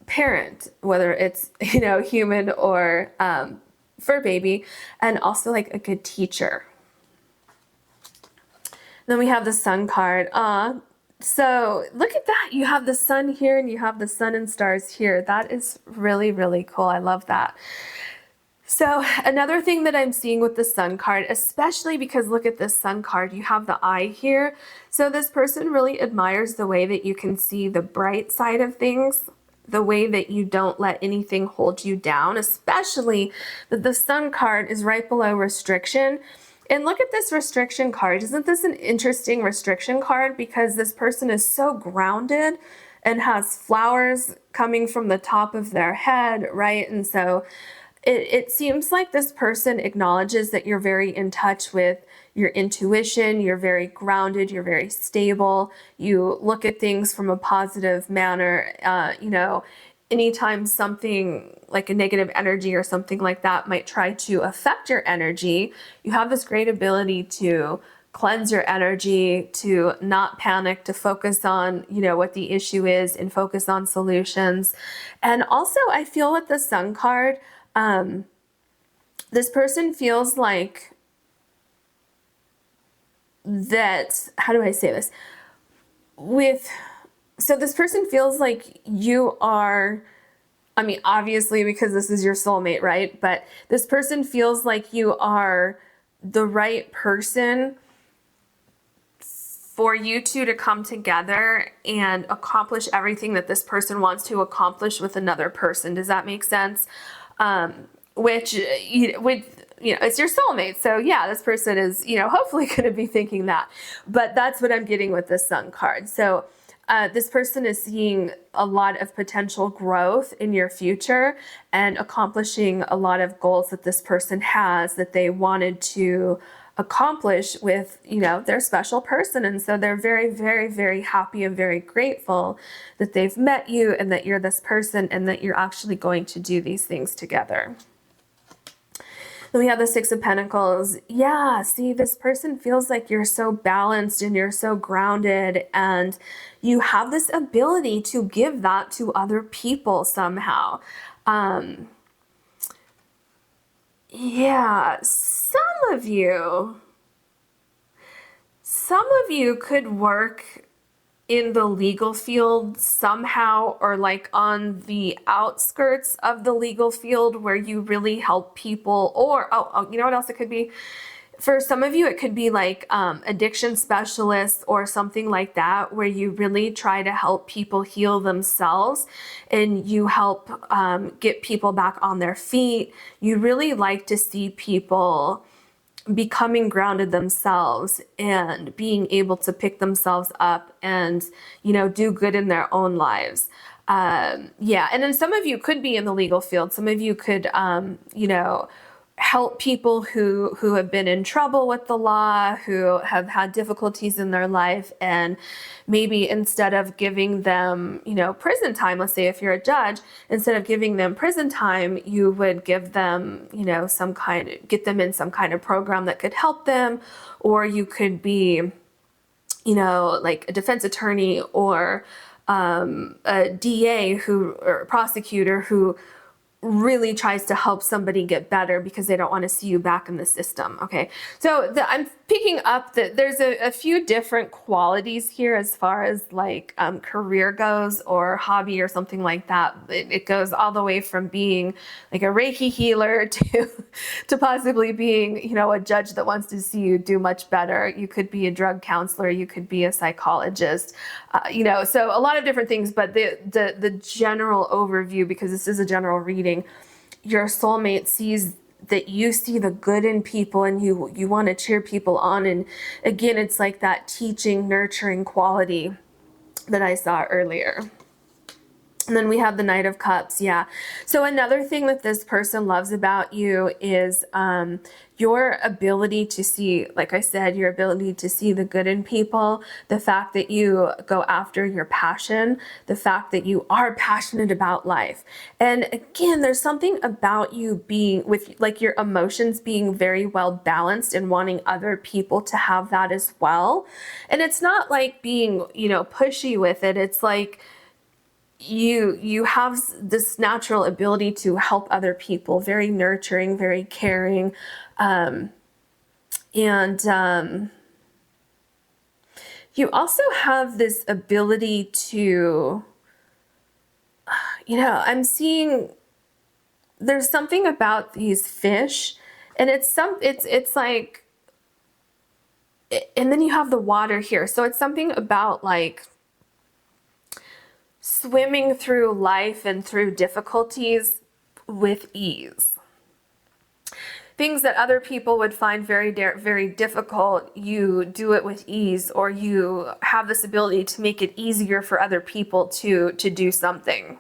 parent, whether it's, you know, human or fur baby, and also like a good teacher. Then we have the Sun card. So look at that. You have the Sun here and you have the Sun and Stars here. That is really, really cool. I love that. So another thing that I'm seeing with the Sun card, especially because look at this Sun card, you have the eye here. So this person really admires the way that you can see the bright side of things, the way that you don't let anything hold you down, especially that the Sun card is right below restriction. And look at this restriction card. Isn't this an interesting restriction card? Because this person is so grounded and has flowers coming from the top of their head, right? And so it seems like this person acknowledges that you're very in touch with your intuition, you're very grounded, you're very stable, you look at things from a positive manner, you know, anytime something like a negative energy or something like that might try to affect your energy, you have this great ability to cleanse your energy, to not panic, to focus on, you know, what the issue is and focus on solutions. And also I feel with the Sun card, this person feels like that, how do I say this? So this person feels like you are, I mean, obviously because this is your soulmate, right? But this person feels like you are the right person for you two to come together and accomplish everything that this person wants to accomplish with another person. Does that make sense? Which, it's your soulmate. So yeah, this person is, hopefully going to be thinking that. But that's what I'm getting with the Sun card. So this person is seeing a lot of potential growth in your future and accomplishing a lot of goals that this person has that they wanted to accomplish with, their special person. And so they're very, very, very happy and very grateful that they've met you and that you're this person and that you're actually going to do these things together. Then we have the Six of Pentacles. Yeah, see, this person feels like you're so balanced and you're so grounded and you have this ability to give that to other people somehow. Yeah, some of you could work in the legal field somehow, or like on the outskirts of the legal field where you really help people, or you know what else it could be? For some of you, it could be like addiction specialists or something like that, where you really try to help people heal themselves and you help get people back on their feet. You really like to see people becoming grounded themselves and being able to pick themselves up and, do good in their own lives. Yeah. And then some of you could be in the legal field. Some of you could, help people who have been in trouble with the law, who have had difficulties in their life, and maybe instead of giving them, prison time, let's say if you're a judge, instead of giving them prison time, you would give them, get them in some kind of program that could help them, or you could be, like a defense attorney or a DA or a prosecutor who really tries to help somebody get better because they don't want to see you back in the system. Okay, so I'm picking up that there's a few different qualities here as far as like career goes or hobby or something like that. It goes all the way from being like a Reiki healer to possibly being, a judge that wants to see you do much better. You could be a drug counselor, you could be a psychologist, so a lot of different things, but the general overview, because this is a general reading, your soulmate sees that you see the good in people and you want to cheer people on. And again, it's like that teaching, nurturing quality that I saw earlier. And then we have the Knight of Cups. Yeah. So another thing that this person loves about you is your ability to see, like I said, your ability to see the good in people, the fact that you go after your passion, the fact that you are passionate about life. And again, there's something about you being with like your emotions being very well balanced and wanting other people to have that as well. And it's not like being, pushy with it. It's like, you have this natural ability to help other people, very nurturing, very caring, and you also have this ability to, I'm seeing there's something about these fish, and it's like, and then you have the water here, so it's something about like swimming through life and through difficulties with ease. Things that other people would find very, very difficult, you do it with ease, or you have this ability to make it easier for other people to do something.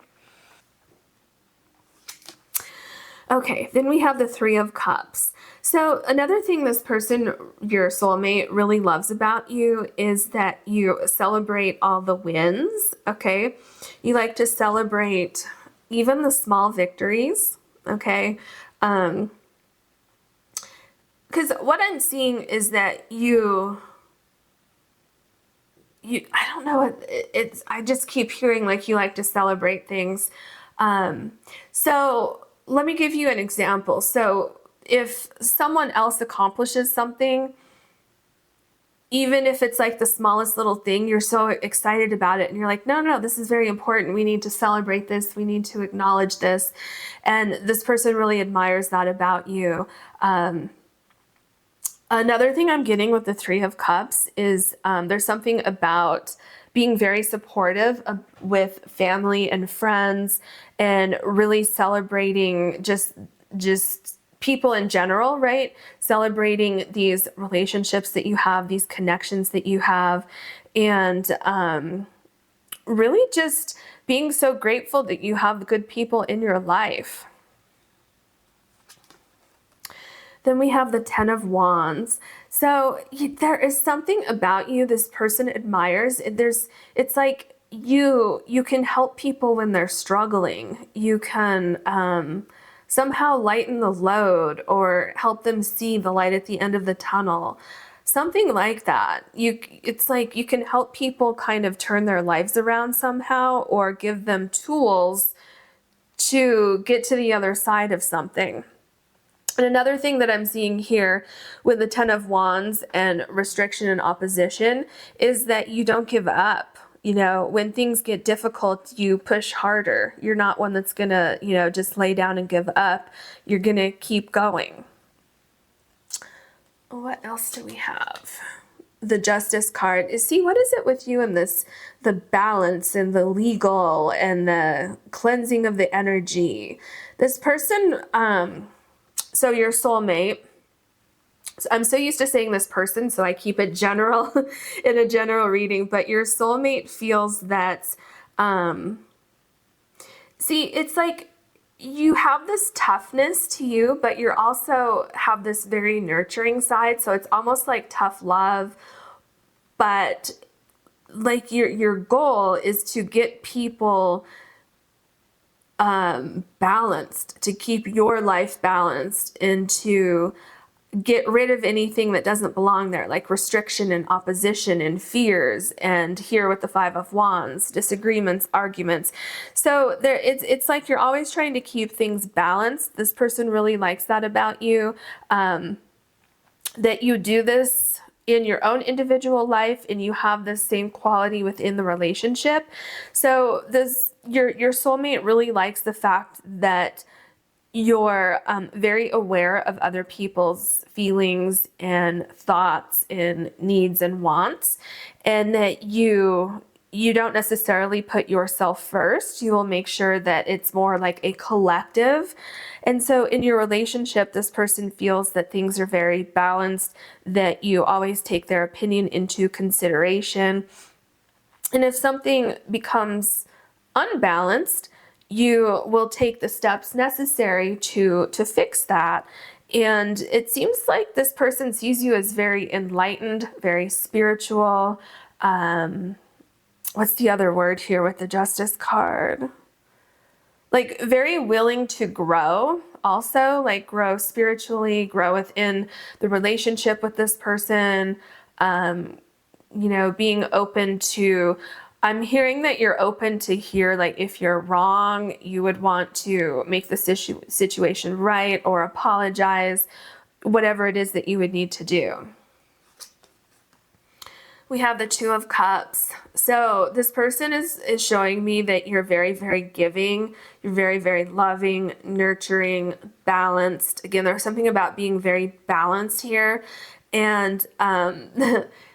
Okay, then we have the Three of Cups. So another thing this person, your soulmate, really loves about you is that you celebrate all the wins, okay? You like to celebrate even the small victories, okay? Because what I'm seeing is that you, I don't know, I just keep hearing like you like to celebrate things. So let me give you an example. So if someone else accomplishes something, even if it's like the smallest little thing, you're so excited about it and you're like, no, this is very important. We need to celebrate this. We need to acknowledge this. And this person really admires that about you. Another thing I'm getting with the Three of Cups is there's something about being very supportive with family and friends and really celebrating just people in general, right? Celebrating these relationships that you have, these connections that you have, and really just being so grateful that you have good people in your life. Then we have the Ten of Wands. So there is something about you this person admires. It's like you can help people when they're struggling. You can somehow lighten the load or help them see the light at the end of the tunnel. Something like that. It's like you can help people kind of turn their lives around somehow, or give them tools to get to the other side of something. And another thing that I'm seeing here with the Ten of Wands and restriction and opposition is that you don't give up. You know, when things get difficult, you push harder. You're not one that's gonna, just lay down and give up. You're gonna keep going. What else do we have? The Justice card. See, what is it with you and this, the balance and the legal and the cleansing of the energy? This person, so your soulmate, so I'm so used to saying this person, so I keep it general in a general reading, but your soulmate feels that, see, it's like you have this toughness to you, but you also have this very nurturing side. So it's almost like tough love, but like your goal is to get people balanced, to keep your life balanced, and to get rid of anything that doesn't belong there, like restriction and opposition and fears, and here with the Five of Wands, disagreements, arguments. So there, it's like you're always trying to keep things balanced. This person really likes that about you, that you do this in your own individual life and you have this same quality within the relationship. So your soulmate really likes the fact that you're very aware of other people's feelings and thoughts and needs and wants, and that you don't necessarily put yourself first. You will make sure that it's more like a collective. And so in your relationship, this person feels that things are very balanced, that you always take their opinion into consideration. And if something becomes unbalanced, you will take the steps necessary to fix that. And it seems like this person sees you as very enlightened, very spiritual. What's the other word here with the Justice card? Like very willing to grow also, like grow spiritually, grow within the relationship with this person, being open to, I'm hearing that you're open to hear, like if you're wrong, you would want to make the situation right or apologize, whatever it is that you would need to do. We have the Two of Cups. So this person is showing me that you're very, very giving. You're very, very loving, nurturing, balanced. Again, there's something about being very balanced here. And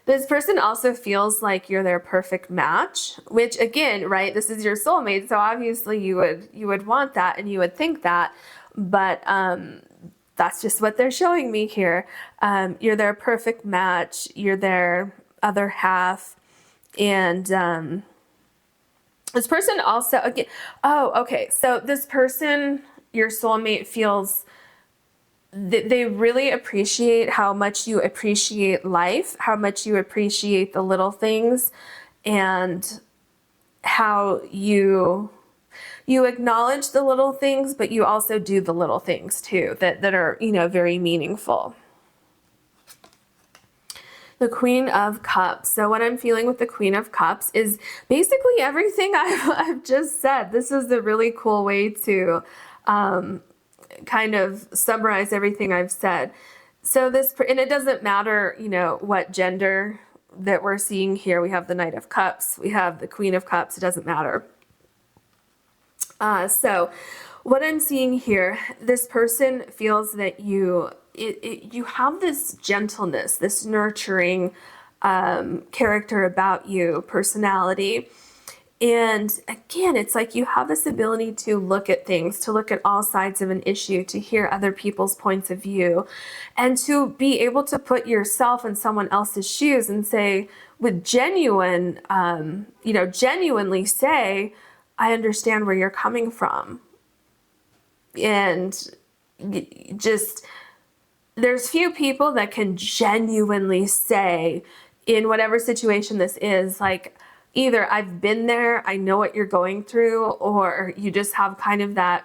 this person also feels like you're their perfect match, which again, right, this is your soulmate. So obviously you would want that and you would think that, but that's just what they're showing me here. You're their perfect match. You're their other half. And this person also, again, so this person, your soulmate, feels that they really appreciate how much you appreciate life, how much you appreciate the little things, and how you acknowledge the little things, but you also do the little things too that are, very meaningful. The Queen of Cups. So what I'm feeling with the Queen of Cups is basically everything I've just said. This is a really cool way to kind of summarize everything I've said. So and it doesn't matter, what gender that we're seeing here. We have the Knight of Cups, we have the Queen of Cups, it doesn't matter. So what I'm seeing here, this person feels that you have this gentleness, this nurturing character about you, personality. And again, it's like you have this ability to look at things, to look at all sides of an issue, to hear other people's points of view, and to be able to put yourself in someone else's shoes and say, with genuinely say, I understand where you're coming from. And just, there's few people that can genuinely say, in whatever situation this is, like, either I've been there, I know what you're going through, or you just have kind of that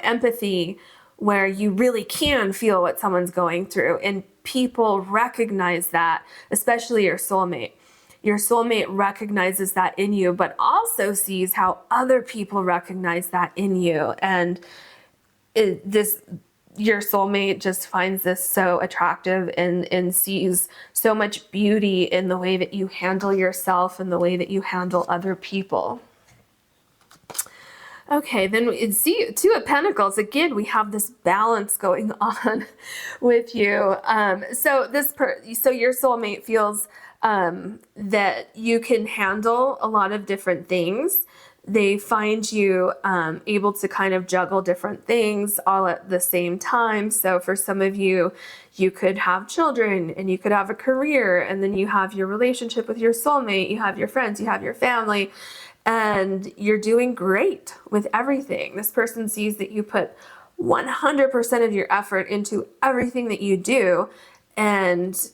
empathy where you really can feel what someone's going through. And people recognize that, especially your soulmate. Your soulmate recognizes that in you, but also sees how other people recognize that in you. And your soulmate just finds this so attractive and sees so much beauty in the way that you handle yourself and the way that you handle other people. Okay, then see Two of Pentacles. Again, we have this balance going on with you. So your soulmate feels that you can handle a lot of different things. They find you able to kind of juggle different things all at the same time. So for some of you, you could have children and you could have a career, and then you have your relationship with your soulmate, you have your friends, you have your family, and you're doing great with everything. This person sees that you put 100% of your effort into everything that you do, and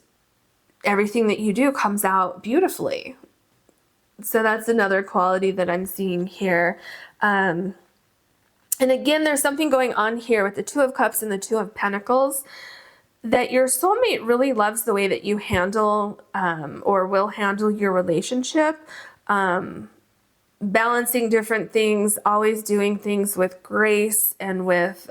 everything that you do comes out beautifully. So that's another quality that I'm seeing here. And again, there's something going on here with the Two of Cups and the Two of Pentacles, that your soulmate really loves the way that you handle or will handle your relationship. Balancing different things, always doing things with grace and with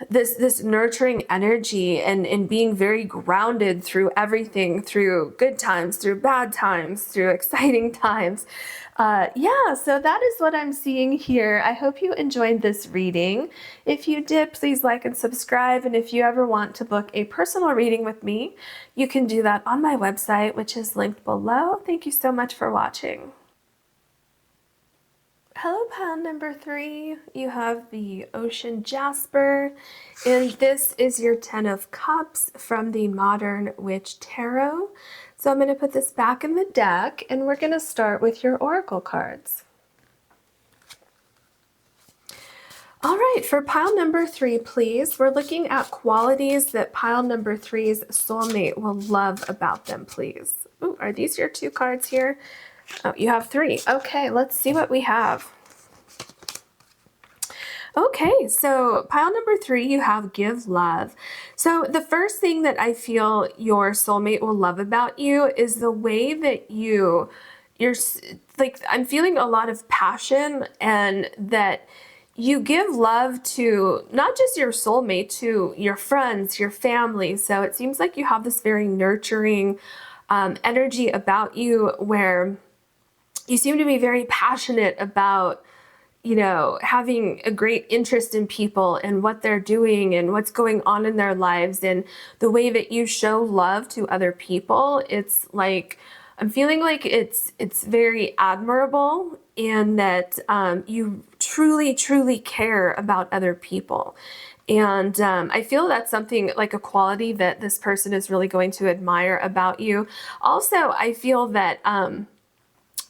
this nurturing energy, and being very grounded through everything, through good times, through bad times, through exciting times. So that is what I'm seeing here. I hope you enjoyed this reading. If you did, please like and subscribe. And if you ever want to book a personal reading with me, you can do that on my website, which is linked below. Thank you so much for watching. Hello, pile number 3. You have the Ocean Jasper, and this is your 10 of Cups from the Modern Witch Tarot. So I'm going to put this back in the deck, and we're going to start with your oracle cards. All right, for pile number 3, please, we're looking at qualities that pile number 3's soulmate will love about them, please. Ooh, are these your 2 cards here? Oh, you have 3. Okay, let's see what we have. Okay, so pile number 3, you have give love. So the first thing that I feel your soulmate will love about you is the way that you're like, I'm feeling a lot of passion, and that you give love to not just your soulmate, to your friends, your family. So it seems like you have this very nurturing energy about you, where you seem to be very passionate about, having a great interest in people and what they're doing and what's going on in their lives, and the way that you show love to other people. It's like, I'm feeling like it's very admirable, and that you truly, truly care about other people. And I feel that's something, like a quality that this person is really going to admire about you. Also, I feel that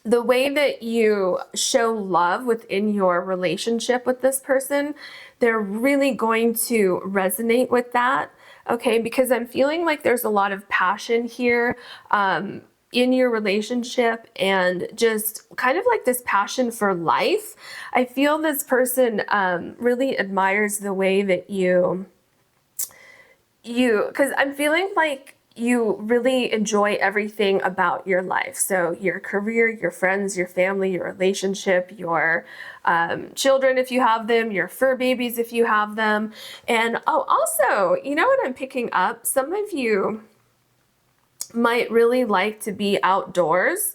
the way that you show love within your relationship with this person, they're really going to resonate with that, okay? Because I'm feeling like there's a lot of passion here in your relationship, and just kind of like this passion for life. I feel this person really admires the way that because I'm feeling like you really enjoy everything about your life. So your career, your friends, your family, your relationship, your children if you have them, your fur babies if you have them. And oh, also, you know what I'm picking up? Some of you might really like to be outdoors.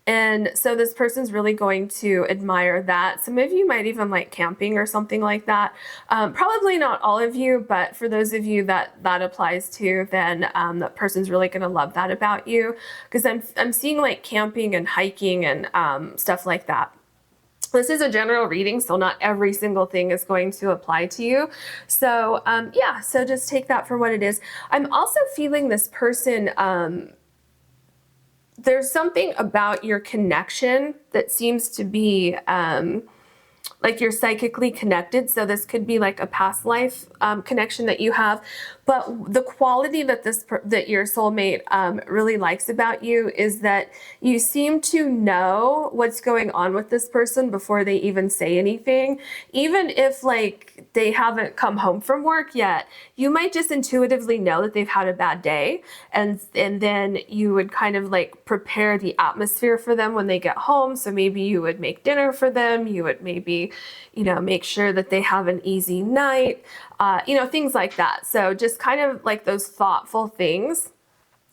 And so this person's really going to admire that. Some of you might even like camping or something like that. Probably not all of you, but for those of you that that applies to, then that person's really going to love that about you, because I'm seeing like camping and hiking and stuff like that. This is a general reading, so not every single thing is going to apply to you. So yeah, so just take that for what it is. I'm also feeling this person, there's something about your connection that seems to be like you're psychically connected. So this could be like a past life connection that you have. But the quality that that your soulmate really likes about you is that you seem to know what's going on with this person before they even say anything. Even if like they haven't come home from work yet, you might just intuitively know that they've had a bad day. And then you would kind of like prepare the atmosphere for them when they get home. So maybe you would make dinner for them. You would maybe, you know, make sure that they have an easy night, you know, things like that. So just kind of like those thoughtful things.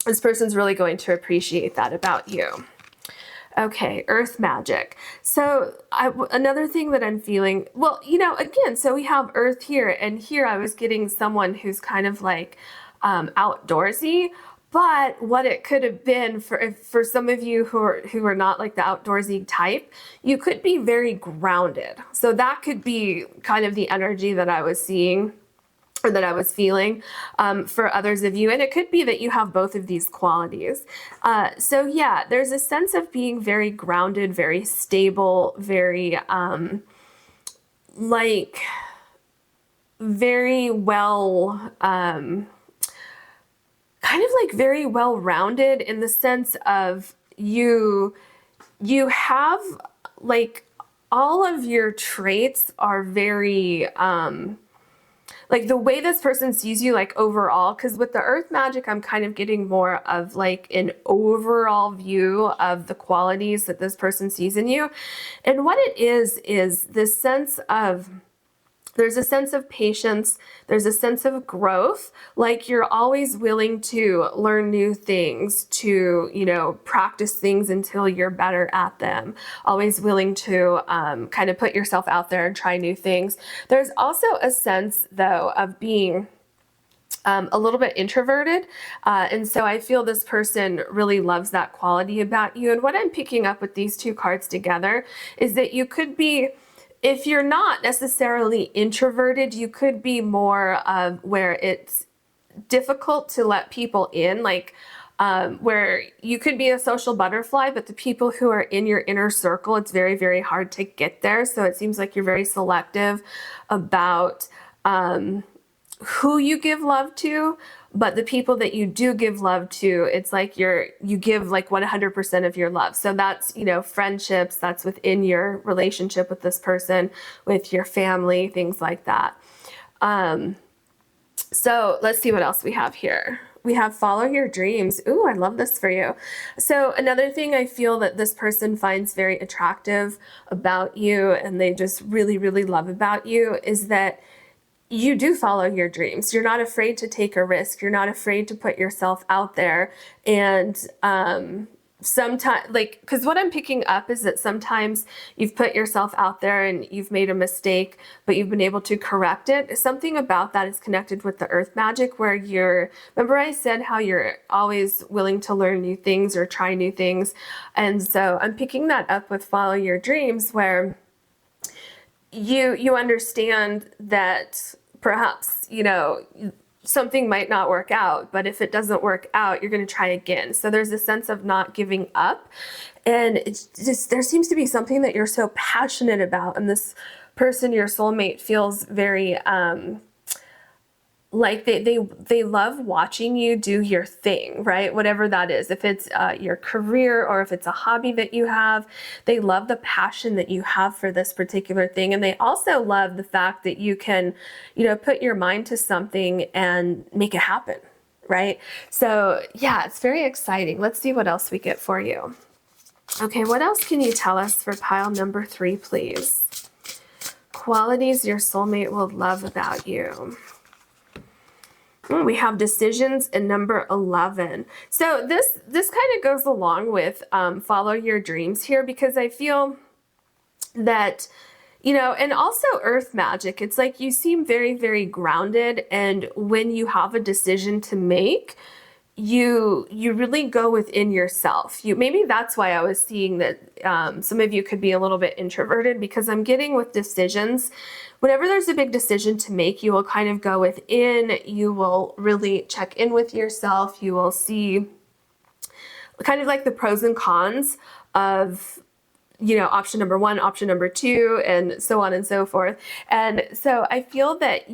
This person's really going to appreciate that about you. Okay, earth magic. So another thing that I'm feeling, well, you know, again, so we have earth here, and here I was getting someone who's kind of like outdoorsy. But what it could have been for some of you who are not like the outdoorsy type, you could be very grounded. So that could be kind of the energy that I was seeing, or that I was feeling for others of you. And it could be that you have both of these qualities. So yeah, there's a sense of being very grounded, very stable, very like very well, kind of like very well-rounded in the sense of you have like all of your traits are very, like the way this person sees you, like overall, because with the earth magic, I'm kind of getting more of like an overall view of the qualities that this person sees in you. And what it is this sense of, there's a sense of patience, there's a sense of growth, like you're always willing to learn new things, to, you know, practice things until you're better at them, always willing to kind of put yourself out there and try new things. There's also a sense, though, of being a little bit introverted. And so I feel this person really loves that quality about you. And what I'm picking up with these two cards together is that you could be, if you're not necessarily introverted, you could be more of where it's difficult to let people in, like where you could be a social butterfly, but the people who are in your inner circle, it's very, very hard to get there. So it seems like you're very selective about who you give love to, but the people that you do give love to, it's like you give like 100% of your love. So that's, you know, friendships, that's within your relationship with this person, with your family, things like that. So let's see what else we have here. We have follow your dreams. Ooh, I love this for you. So another thing I feel that this person finds very attractive about you, and they just really, really love about you, is that you do follow your dreams. You're not afraid to take a risk. You're not afraid to put yourself out there. And sometimes, like, because what I'm picking up is that sometimes you've put yourself out there and you've made a mistake, but you've been able to correct it. Something about that is connected with the earth magic, where remember I said how you're always willing to learn new things or try new things. And so I'm picking that up with follow your dreams, where you understand that perhaps, you know, something might not work out, but if it doesn't work out, you're going to try again. So there's a sense of not giving up. And it's just, there seems to be something that you're so passionate about. And this person, your soulmate, feels very, like they love watching you do your thing, right? Whatever that is, if it's your career or if it's a hobby that you have, they love the passion that you have for this particular thing. And they also love the fact that you can, you know, put your mind to something and make it happen, right? So yeah, it's very exciting. Let's see what else we get for you. Okay, what else can you tell us for pile number 3, please? Qualities your soulmate will love about you. We have decisions in number 11. So this kind of goes along with follow your dreams here, because I feel that, you know, and also earth magic, it's like you seem very, very grounded, and when you have a decision to make, you really go within yourself. Maybe that's why I was seeing that some of you could be a little bit introverted, because I'm getting with decisions, whenever there's a big decision to make, you will kind of go within, you will really check in with yourself, you will see kind of like the pros and cons of, you know, option number 1, option number 2, and so on and so forth. And so I feel that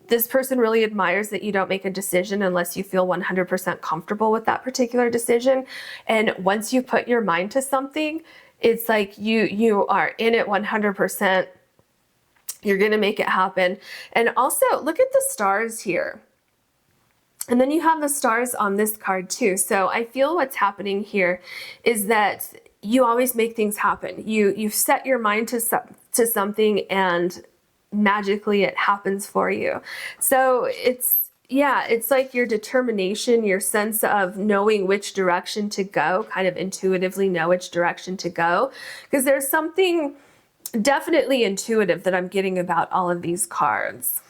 this person really admires that you don't make a decision unless you feel 100% comfortable with that particular decision. And once you put your mind to something, it's like you are in it 100%. You're going to make it happen. And also look at the stars here. And then you have the stars on this card too. So I feel what's happening here is that you always make things happen. You've set your mind to something, and magically it happens for you. So it's like your determination, your sense of knowing which direction to go, kind of intuitively know which direction to go, because there's something definitely intuitive that I'm getting about all of these cards.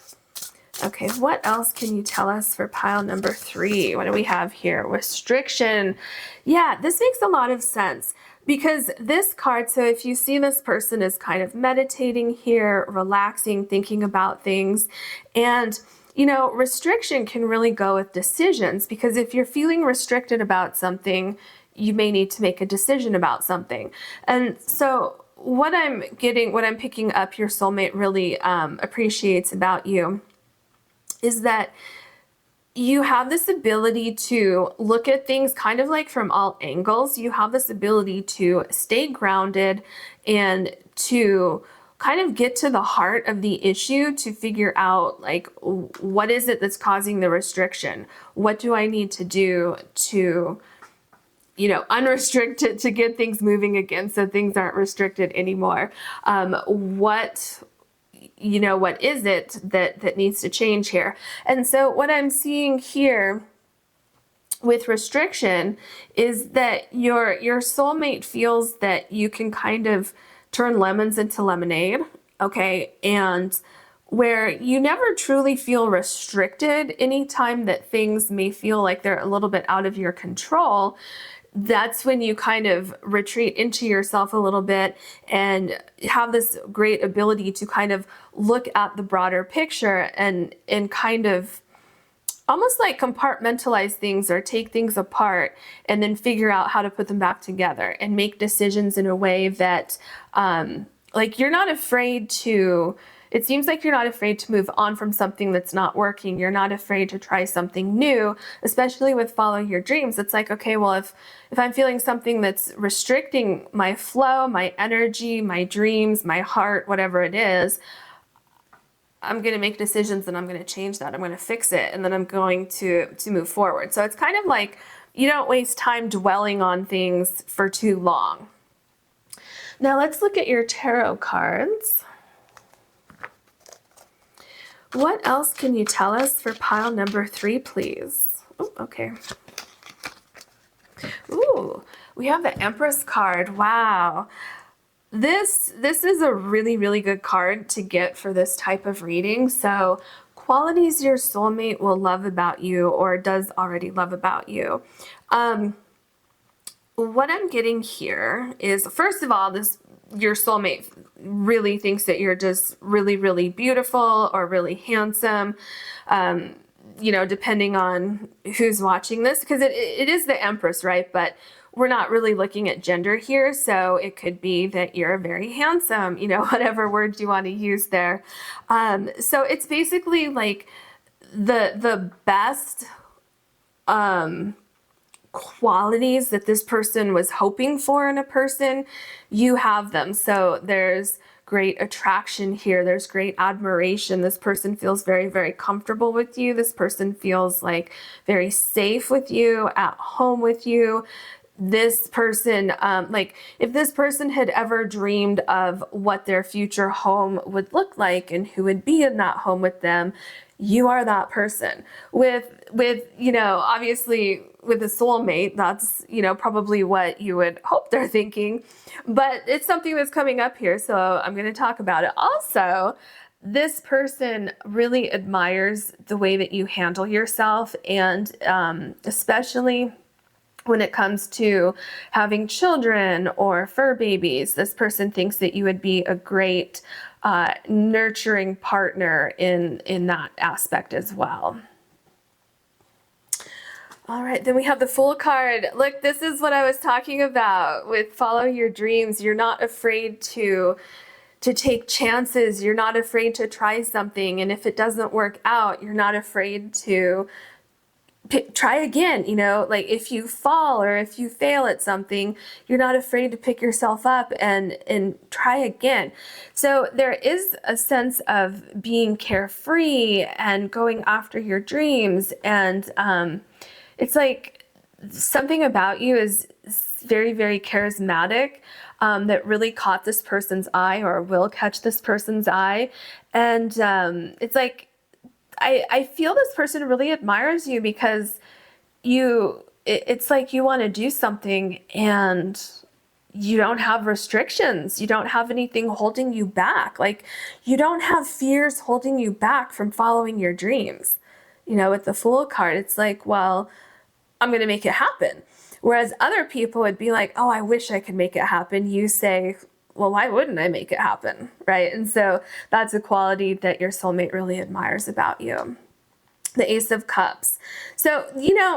Okay, what else can you tell us for pile number 3? What do we have here? Restriction. Yeah, this makes a lot of sense, because this card, so if you see this person is kind of meditating here, relaxing, thinking about things, and you know, restriction can really go with decisions, because if you're feeling restricted about something, you may need to make a decision about something. And so what I'm picking up your soulmate really appreciates about you is that you have this ability to look at things kind of like from all angles. You have this ability to stay grounded and to kind of get to the heart of the issue, to figure out like, what is it that's causing the restriction? What do I need to do to, you know, unrestrict it, to get things moving again so things aren't restricted anymore? What is it that needs to change here? And so what I'm seeing here with restriction is that your soulmate feels that you can kind of turn lemons into lemonade, okay? And where you never truly feel restricted, anytime that things may feel like they're a little bit out of your control, that's when you kind of retreat into yourself a little bit and have this great ability to kind of look at the broader picture and kind of almost like compartmentalize things or take things apart and then figure out how to put them back together and make decisions in a way that like you're not afraid to, it seems like you're not afraid to move on from something that's not working. You're not afraid to try something new, especially with follow your dreams. It's like, okay, well, if I'm feeling something that's restricting my flow, my energy, my dreams, my heart, whatever it is, I'm going to make decisions and I'm going to change that. I'm going to fix it. And then I'm going to move forward. So it's kind of like you don't waste time dwelling on things for too long. Now let's look at your tarot cards. What else can you tell us for pile number 3, please? Oh, okay. Ooh, we have the Empress card. Wow. This is a really, really good card to get for this type of reading. So qualities your soulmate will love about you or does already love about you. What I'm getting here is, first of all, your soulmate really thinks that you're just really, really beautiful or really handsome, depending on who's watching this, because it is the Empress, right? But we're not really looking at gender here, so it could be that you're very handsome, whatever words you want to use there. So it's basically like the best qualities that this person was hoping for in a person, you have them. So there's great attraction here. There's great admiration. This person feels very, very comfortable with you. This person feels like very safe with you, at home with you. This person, like if this person had ever dreamed of what their future home would look like and who would be in that home with them, you are that person. With obviously with a soulmate, that's, probably what you would hope they're thinking, but it's something that's coming up here, so I'm going to talk about it. Also, this person really admires the way that you handle yourself, and especially when it comes to having children or fur babies, this person thinks that you would be a great nurturing partner in that aspect as well. All right, then we have the Fool card. Look, this is what I was talking about with follow your dreams. You're not afraid to take chances. You're not afraid to try something. And if it doesn't work out, you're not afraid to try again. Like if you fall or if you fail at something, you're not afraid to pick yourself up and try again. So there is a sense of being carefree and going after your dreams. And it's like something about you is very, very charismatic, that really caught this person's eye or will catch this person's eye. And it's like, I feel this person really admires you because it's like you want to do something and you don't have restrictions. You don't have anything holding you back. Like you don't have fears holding you back from following your dreams. With the Fool card, it's like, well, I'm going to make it happen. Whereas other people would be like, oh, I wish I could make it happen. You say, well, why wouldn't I make it happen, right? And so that's a quality that your soulmate really admires about you. The Ace of Cups. So,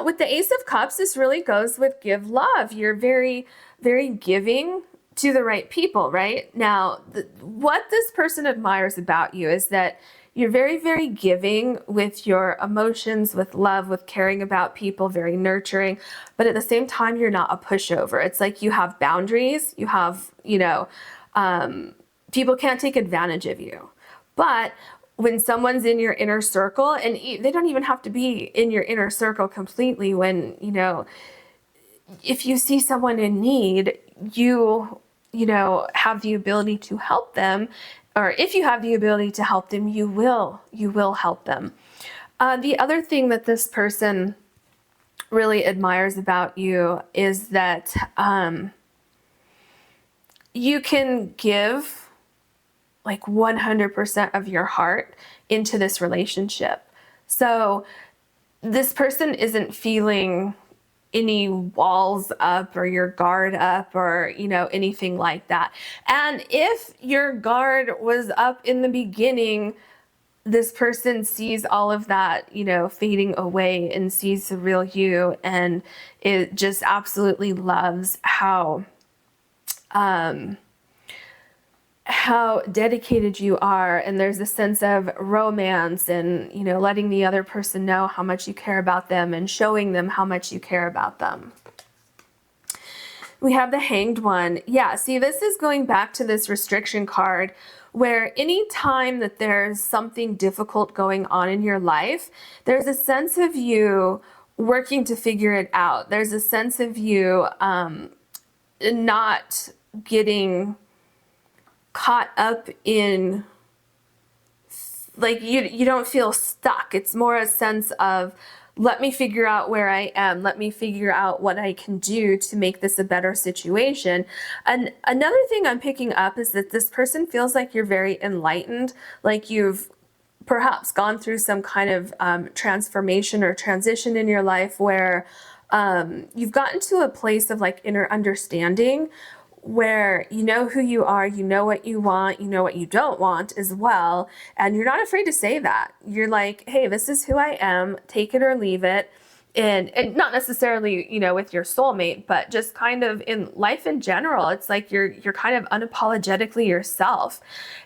with the Ace of Cups, this really goes with give love. You're very, very giving to the right people, right? Now, what this person admires about you is that you're very, very giving with your emotions, with love, with caring about people, very nurturing. But at the same time, you're not a pushover. It's like you have boundaries. You have, people can't take advantage of you. But when someone's in your inner circle, and they don't even have to be in your inner circle completely, when, if you see someone in need, you have the ability to help them. Or if you have the ability to help them, you will help them. The other thing that this person really admires about you is that you can give like 100% of your heart into this relationship. So this person isn't feeling any walls up or your guard up or, anything like that. And if your guard was up in the beginning, this person sees all of that, fading away and sees the real you, and it just absolutely loves how dedicated you are. And there's a sense of romance and, letting the other person know how much you care about them and showing them how much you care about them. We have the Hanged One. Yeah, see, this is going back to this restriction card, where any time that there's something difficult going on in your life, there's a sense of you working to figure it out. There's a sense of you not getting caught up in, like, you don't feel stuck. It's more a sense of, let me figure out where I am. Let me figure out what I can do to make this a better situation. And another thing I'm picking up is that this person feels like you're very enlightened, like you've perhaps gone through some kind of transformation or transition in your life where you've gotten to a place of like inner understanding, where you know who you are, you know what you want, you know what you don't want as well, and you're not afraid to say that. You're like, hey, this is who I am, take it or leave it. And not necessarily, with your soulmate, but just kind of in life in general. It's like you're kind of unapologetically yourself,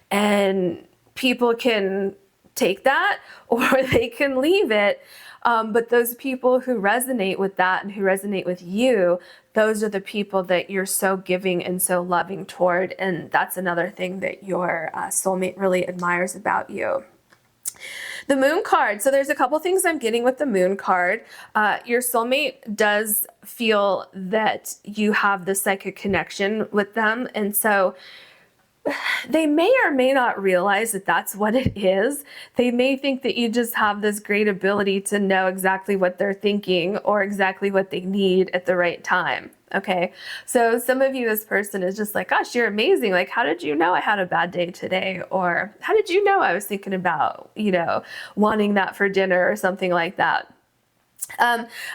and people can take that or they can leave it. But those people who resonate with that and who resonate with you, those are the people that you're so giving and so loving toward. And that's another thing that your soulmate really admires about you. The moon card. So there's a couple things I'm getting with the moon card. Your soulmate does feel that you have the psychic connection with them. And so they may or may not realize that that's what it is. They may think that you just have this great ability to know exactly what they're thinking or exactly what they need at the right time. Okay, so some of you, this person is just like, gosh, you're amazing. Like, how did you know I had a bad day today? Or how did you know I was thinking about, wanting that for dinner or something like that?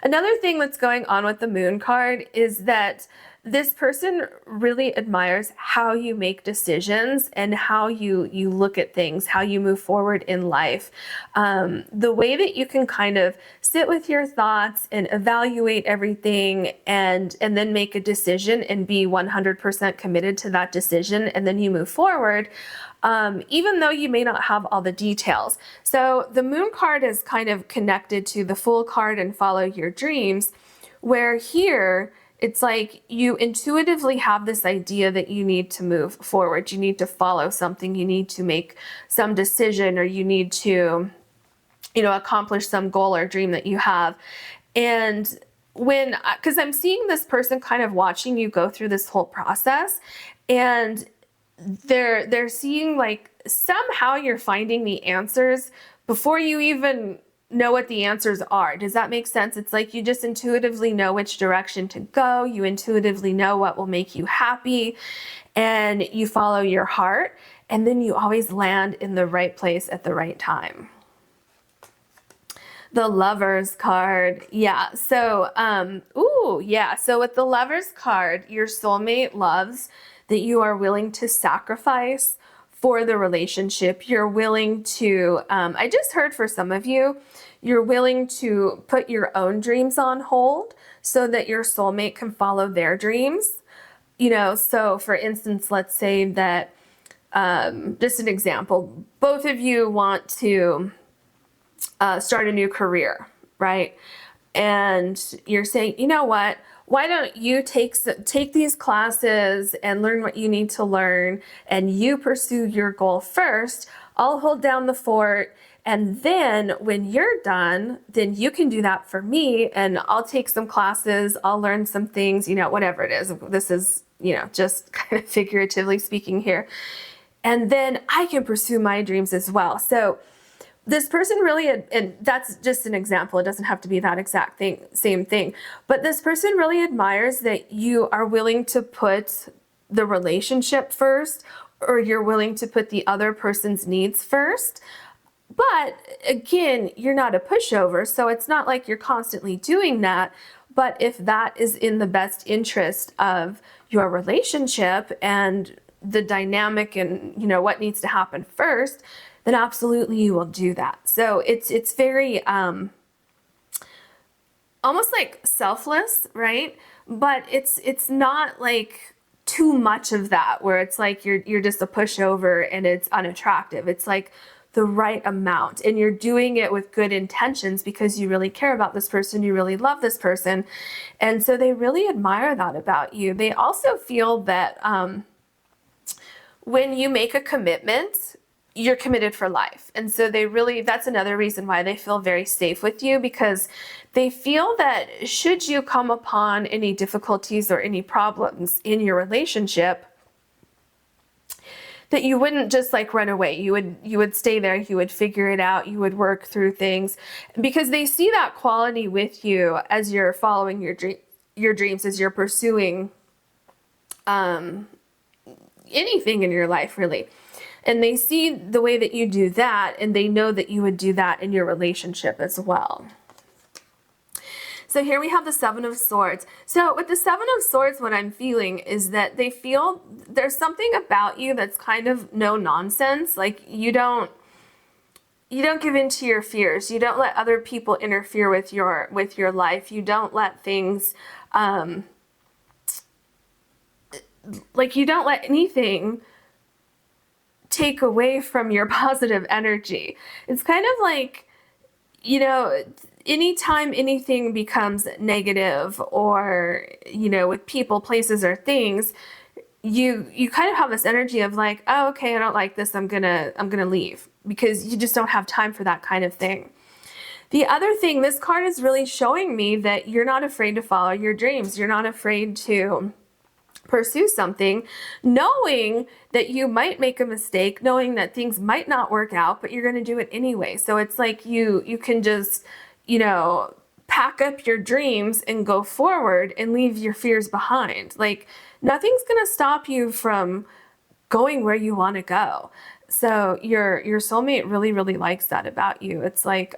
Another thing that's going on with the moon card is that this person really admires how you make decisions and how you look at things, how you move forward in life. The way that you can kind of sit with your thoughts and evaluate everything and then make a decision and be 100% committed to that decision, and then you move forward. Even though you may not have all the details. So the moon card is kind of connected to the Fool card and follow your dreams, where here it's like you intuitively have this idea that you need to move forward. You need to follow something. You need to make some decision, or you need to, accomplish some goal or dream that you have. And because I'm seeing this person kind of watching you go through this whole process, and they're seeing like somehow you're finding the answers before you even know what the answers are. Does that make sense? It's like you just intuitively know which direction to go. You intuitively know what will make you happy, and you follow your heart, and then you always land in the right place at the right time. The Lovers card. Yeah. So, So with the Lovers card, your soulmate loves that you are willing to sacrifice for the relationship. You're willing to, I just heard for some of you, you're willing to put your own dreams on hold so that your soulmate can follow their dreams. So for instance, let's say that, just an example, both of you want to start a new career, right? And you're saying, you know what? Why don't you take these classes and learn what you need to learn, and you pursue your goal first. I'll hold down the fort, and then when you're done, then you can do that for me, and I'll take some classes, I'll learn some things, whatever it is. This is, just kind of figuratively speaking here. And then I can pursue my dreams as well. So this person really, and that's just an example, it doesn't have to be that exact thing, same thing, but this person really admires that you are willing to put the relationship first, or you're willing to put the other person's needs first. But again, you're not a pushover, so it's not like you're constantly doing that. But if that is in the best interest of your relationship and the dynamic and, what needs to happen first, then absolutely you will do that. So it's very almost like selfless, right? But it's not like too much of that where it's like you're just a pushover and it's unattractive. It's like the right amount, and you're doing it with good intentions because you really care about this person, you really love this person, and so they really admire that about you. They also feel that when you make a commitment, you're committed for life. And so that's another reason why they feel very safe with you, because they feel that should you come upon any difficulties or any problems in your relationship, that you wouldn't just like run away. You would stay there, you would figure it out, you would work through things, because they see that quality with you as you're following your dreams, as you're pursuing anything in your life, really. And they see the way that you do that, and they know that you would do that in your relationship as well. So here we have the Seven of Swords. So with the Seven of Swords, what I'm feeling is that they feel there's something about you that's kind of no nonsense. Like you don't give in to your fears. You don't let other people interfere with your life. You don't let things you don't let anything take away from your positive energy. It's kind of like, anytime anything becomes negative or, with people, places, or things, you kind of have this energy of like, oh, okay, I don't like this. I'm gonna leave, because you just don't have time for that kind of thing. The other thing, this card is really showing me that you're not afraid to follow your dreams. You're not afraid to pursue something, knowing that you might make a mistake, knowing that things might not work out, but you're going to do it anyway. So it's like you can just, pack up your dreams and go forward and leave your fears behind. Like, nothing's going to stop you from going where you want to go. So your soulmate really, really likes that about you. It's like,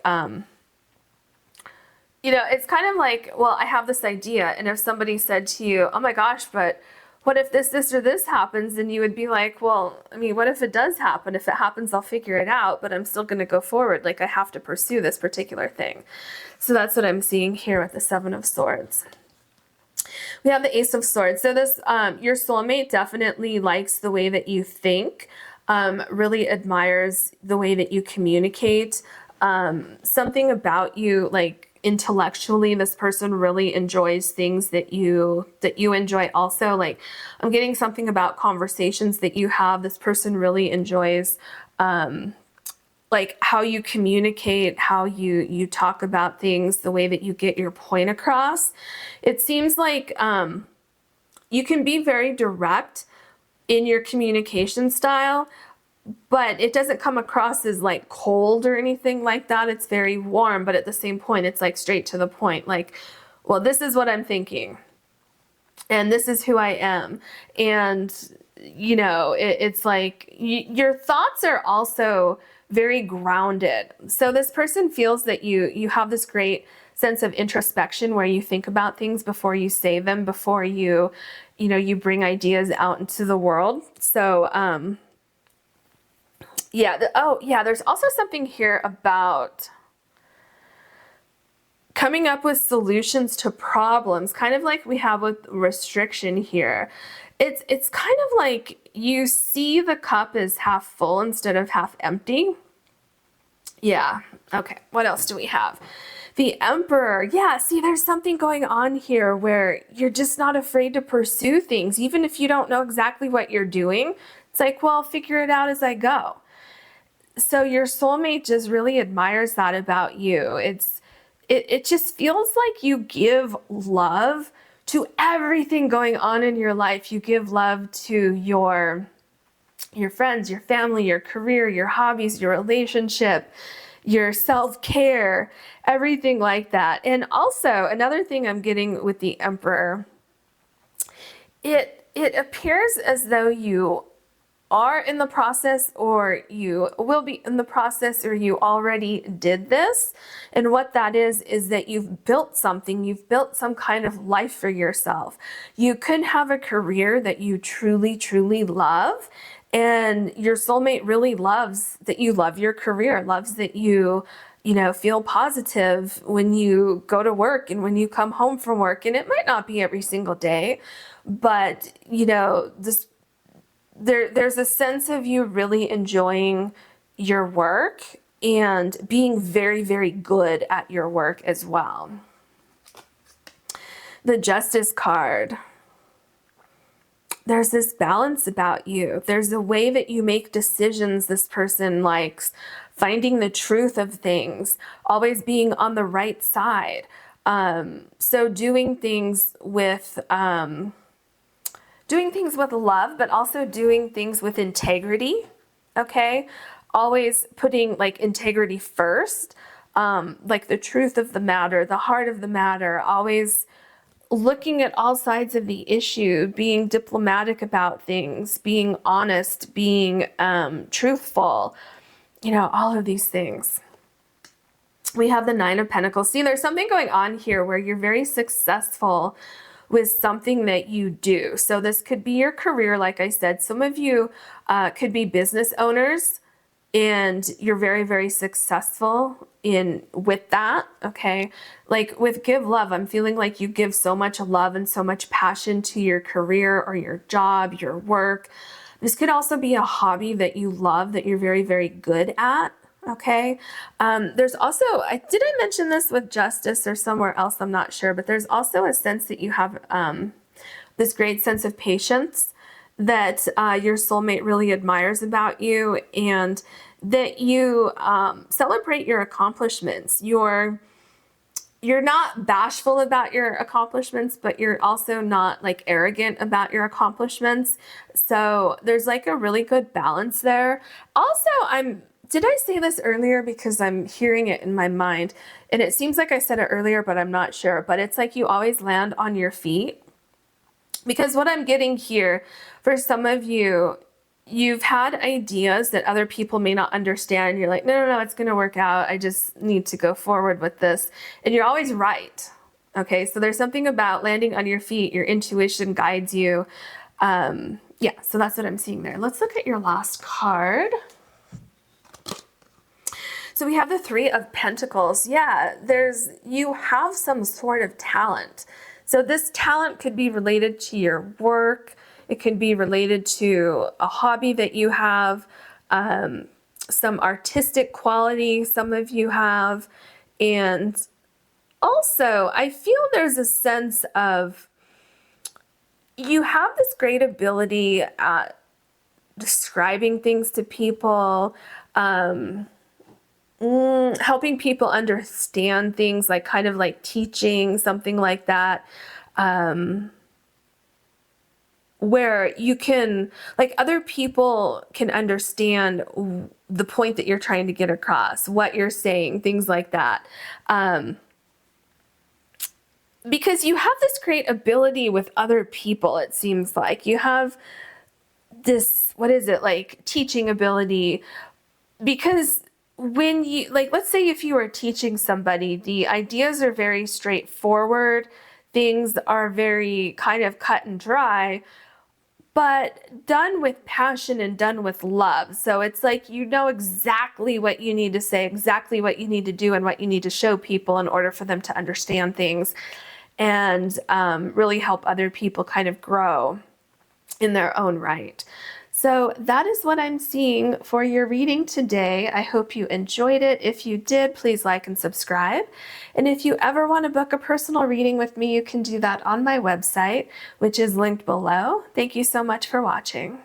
it's kind of like, well, I have this idea, and if somebody said to you, oh my gosh, but what if this, or this happens? And you would be like, well, I mean, what if it does happen? If it happens, I'll figure it out, but I'm still going to go forward. Like, I have to pursue this particular thing. So that's what I'm seeing here with the Seven of Swords. We have the Ace of Swords. So this, your soulmate definitely likes the way that you think, really admires the way that you communicate. Something about you, like, intellectually, this person really enjoys things that you enjoy also. Like, I'm getting something about conversations that you have. This person really enjoys like how you communicate, how you talk about things, the way that you get your point across. It seems like you can be very direct in your communication style, but it doesn't come across as like cold or anything like that. It's very warm, but at the same point, it's like straight to the point. Like, well, this is what I'm thinking, and this is who I am. And, it's like your thoughts are also very grounded. So this person feels that you have this great sense of introspection where you think about things before you say them, before you bring ideas out into the world. So, yeah, there's also something here about coming up with solutions to problems, kind of like we have with restriction here. It's kind of like you see the cup as half full instead of half empty. Yeah, okay, what else do we have? The Emperor. Yeah, see, there's something going on here where you're just not afraid to pursue things, even if you don't know exactly what you're doing. It's like, well, I'll figure it out as I go. So your soulmate just really admires that about you. It just feels like you give love to everything going on in your life. You give love to your friends, your family, your career, your hobbies, your relationship, your self-care, everything like that. And also, another thing I'm getting with the Emperor, it appears as though you are in the process, or you will be in the process, or you already did this. And what that is that you've built something, you've built some kind of life for yourself. You could have a career that you truly, truly love, and your soulmate really loves that you love your career, loves that you feel positive when you go to work and when you come home from work. And it might not be every single day, but there's a sense of you really enjoying your work and being very, very good at your work as well. The Justice card. There's this balance about you. There's a way that you make decisions this person likes, finding the truth of things, always being on the right side. So doing things with love, but also doing things with integrity, okay? Always putting like integrity first, like the truth of the matter, the heart of the matter, always looking at all sides of the issue, being diplomatic about things, being honest, being truthful, all of these things. We have the Nine of Pentacles. See, there's something going on here where you're very successful with something that you do. So this could be your career, like I said. Some of you could be business owners, and you're very, very successful with that, okay? Like with Give Love, I'm feeling like you give so much love and so much passion to your career or your job, your work. This could also be a hobby that you love, that you're very, very good at, Okay. There's also, did I mention this with justice or somewhere else? I'm not sure, but there's also a sense that you have this great sense of patience that your soulmate really admires about you, and that you celebrate your accomplishments. You're not bashful about your accomplishments, but you're also not like arrogant about your accomplishments. So there's like a really good balance there. Also, did I say this earlier? Because I'm hearing it in my mind, and it seems like I said it earlier, but I'm not sure. But it's like you always land on your feet. Because what I'm getting here, for some of you, you've had ideas that other people may not understand. You're like, no, it's going to work out. I just need to go forward with this. And you're always right. Okay, so there's something about landing on your feet. Your intuition guides you. Yeah, so that's what I'm seeing there. Let's look at your last card. So we have the Three of Pentacles. Yeah, you have some sort of talent. So this talent could be related to your work. It could be related to a hobby that you have, some artistic quality some of you have. And also, I feel there's a sense of you have this great ability at describing things to people, helping people understand things, like kind of like teaching, something like that, where you can, like, other people can understand the point that you're trying to get across, what you're saying, things like that. Because you have this great ability with other people, it seems like. You have this, what is it, like teaching ability, because when you, like, let's say if you are teaching somebody, the ideas are very straightforward, things are very kind of cut and dry, but done with passion and done with love. So it's like you know exactly what you need to say, exactly what you need to do, and what you need to show people in order for them to understand things, and really help other people kind of grow in their own right. So that is what I'm seeing for your reading today. I hope you enjoyed it. If you did, please like and subscribe. And if you ever want to book a personal reading with me, you can do that on my website, which is linked below. Thank you so much for watching.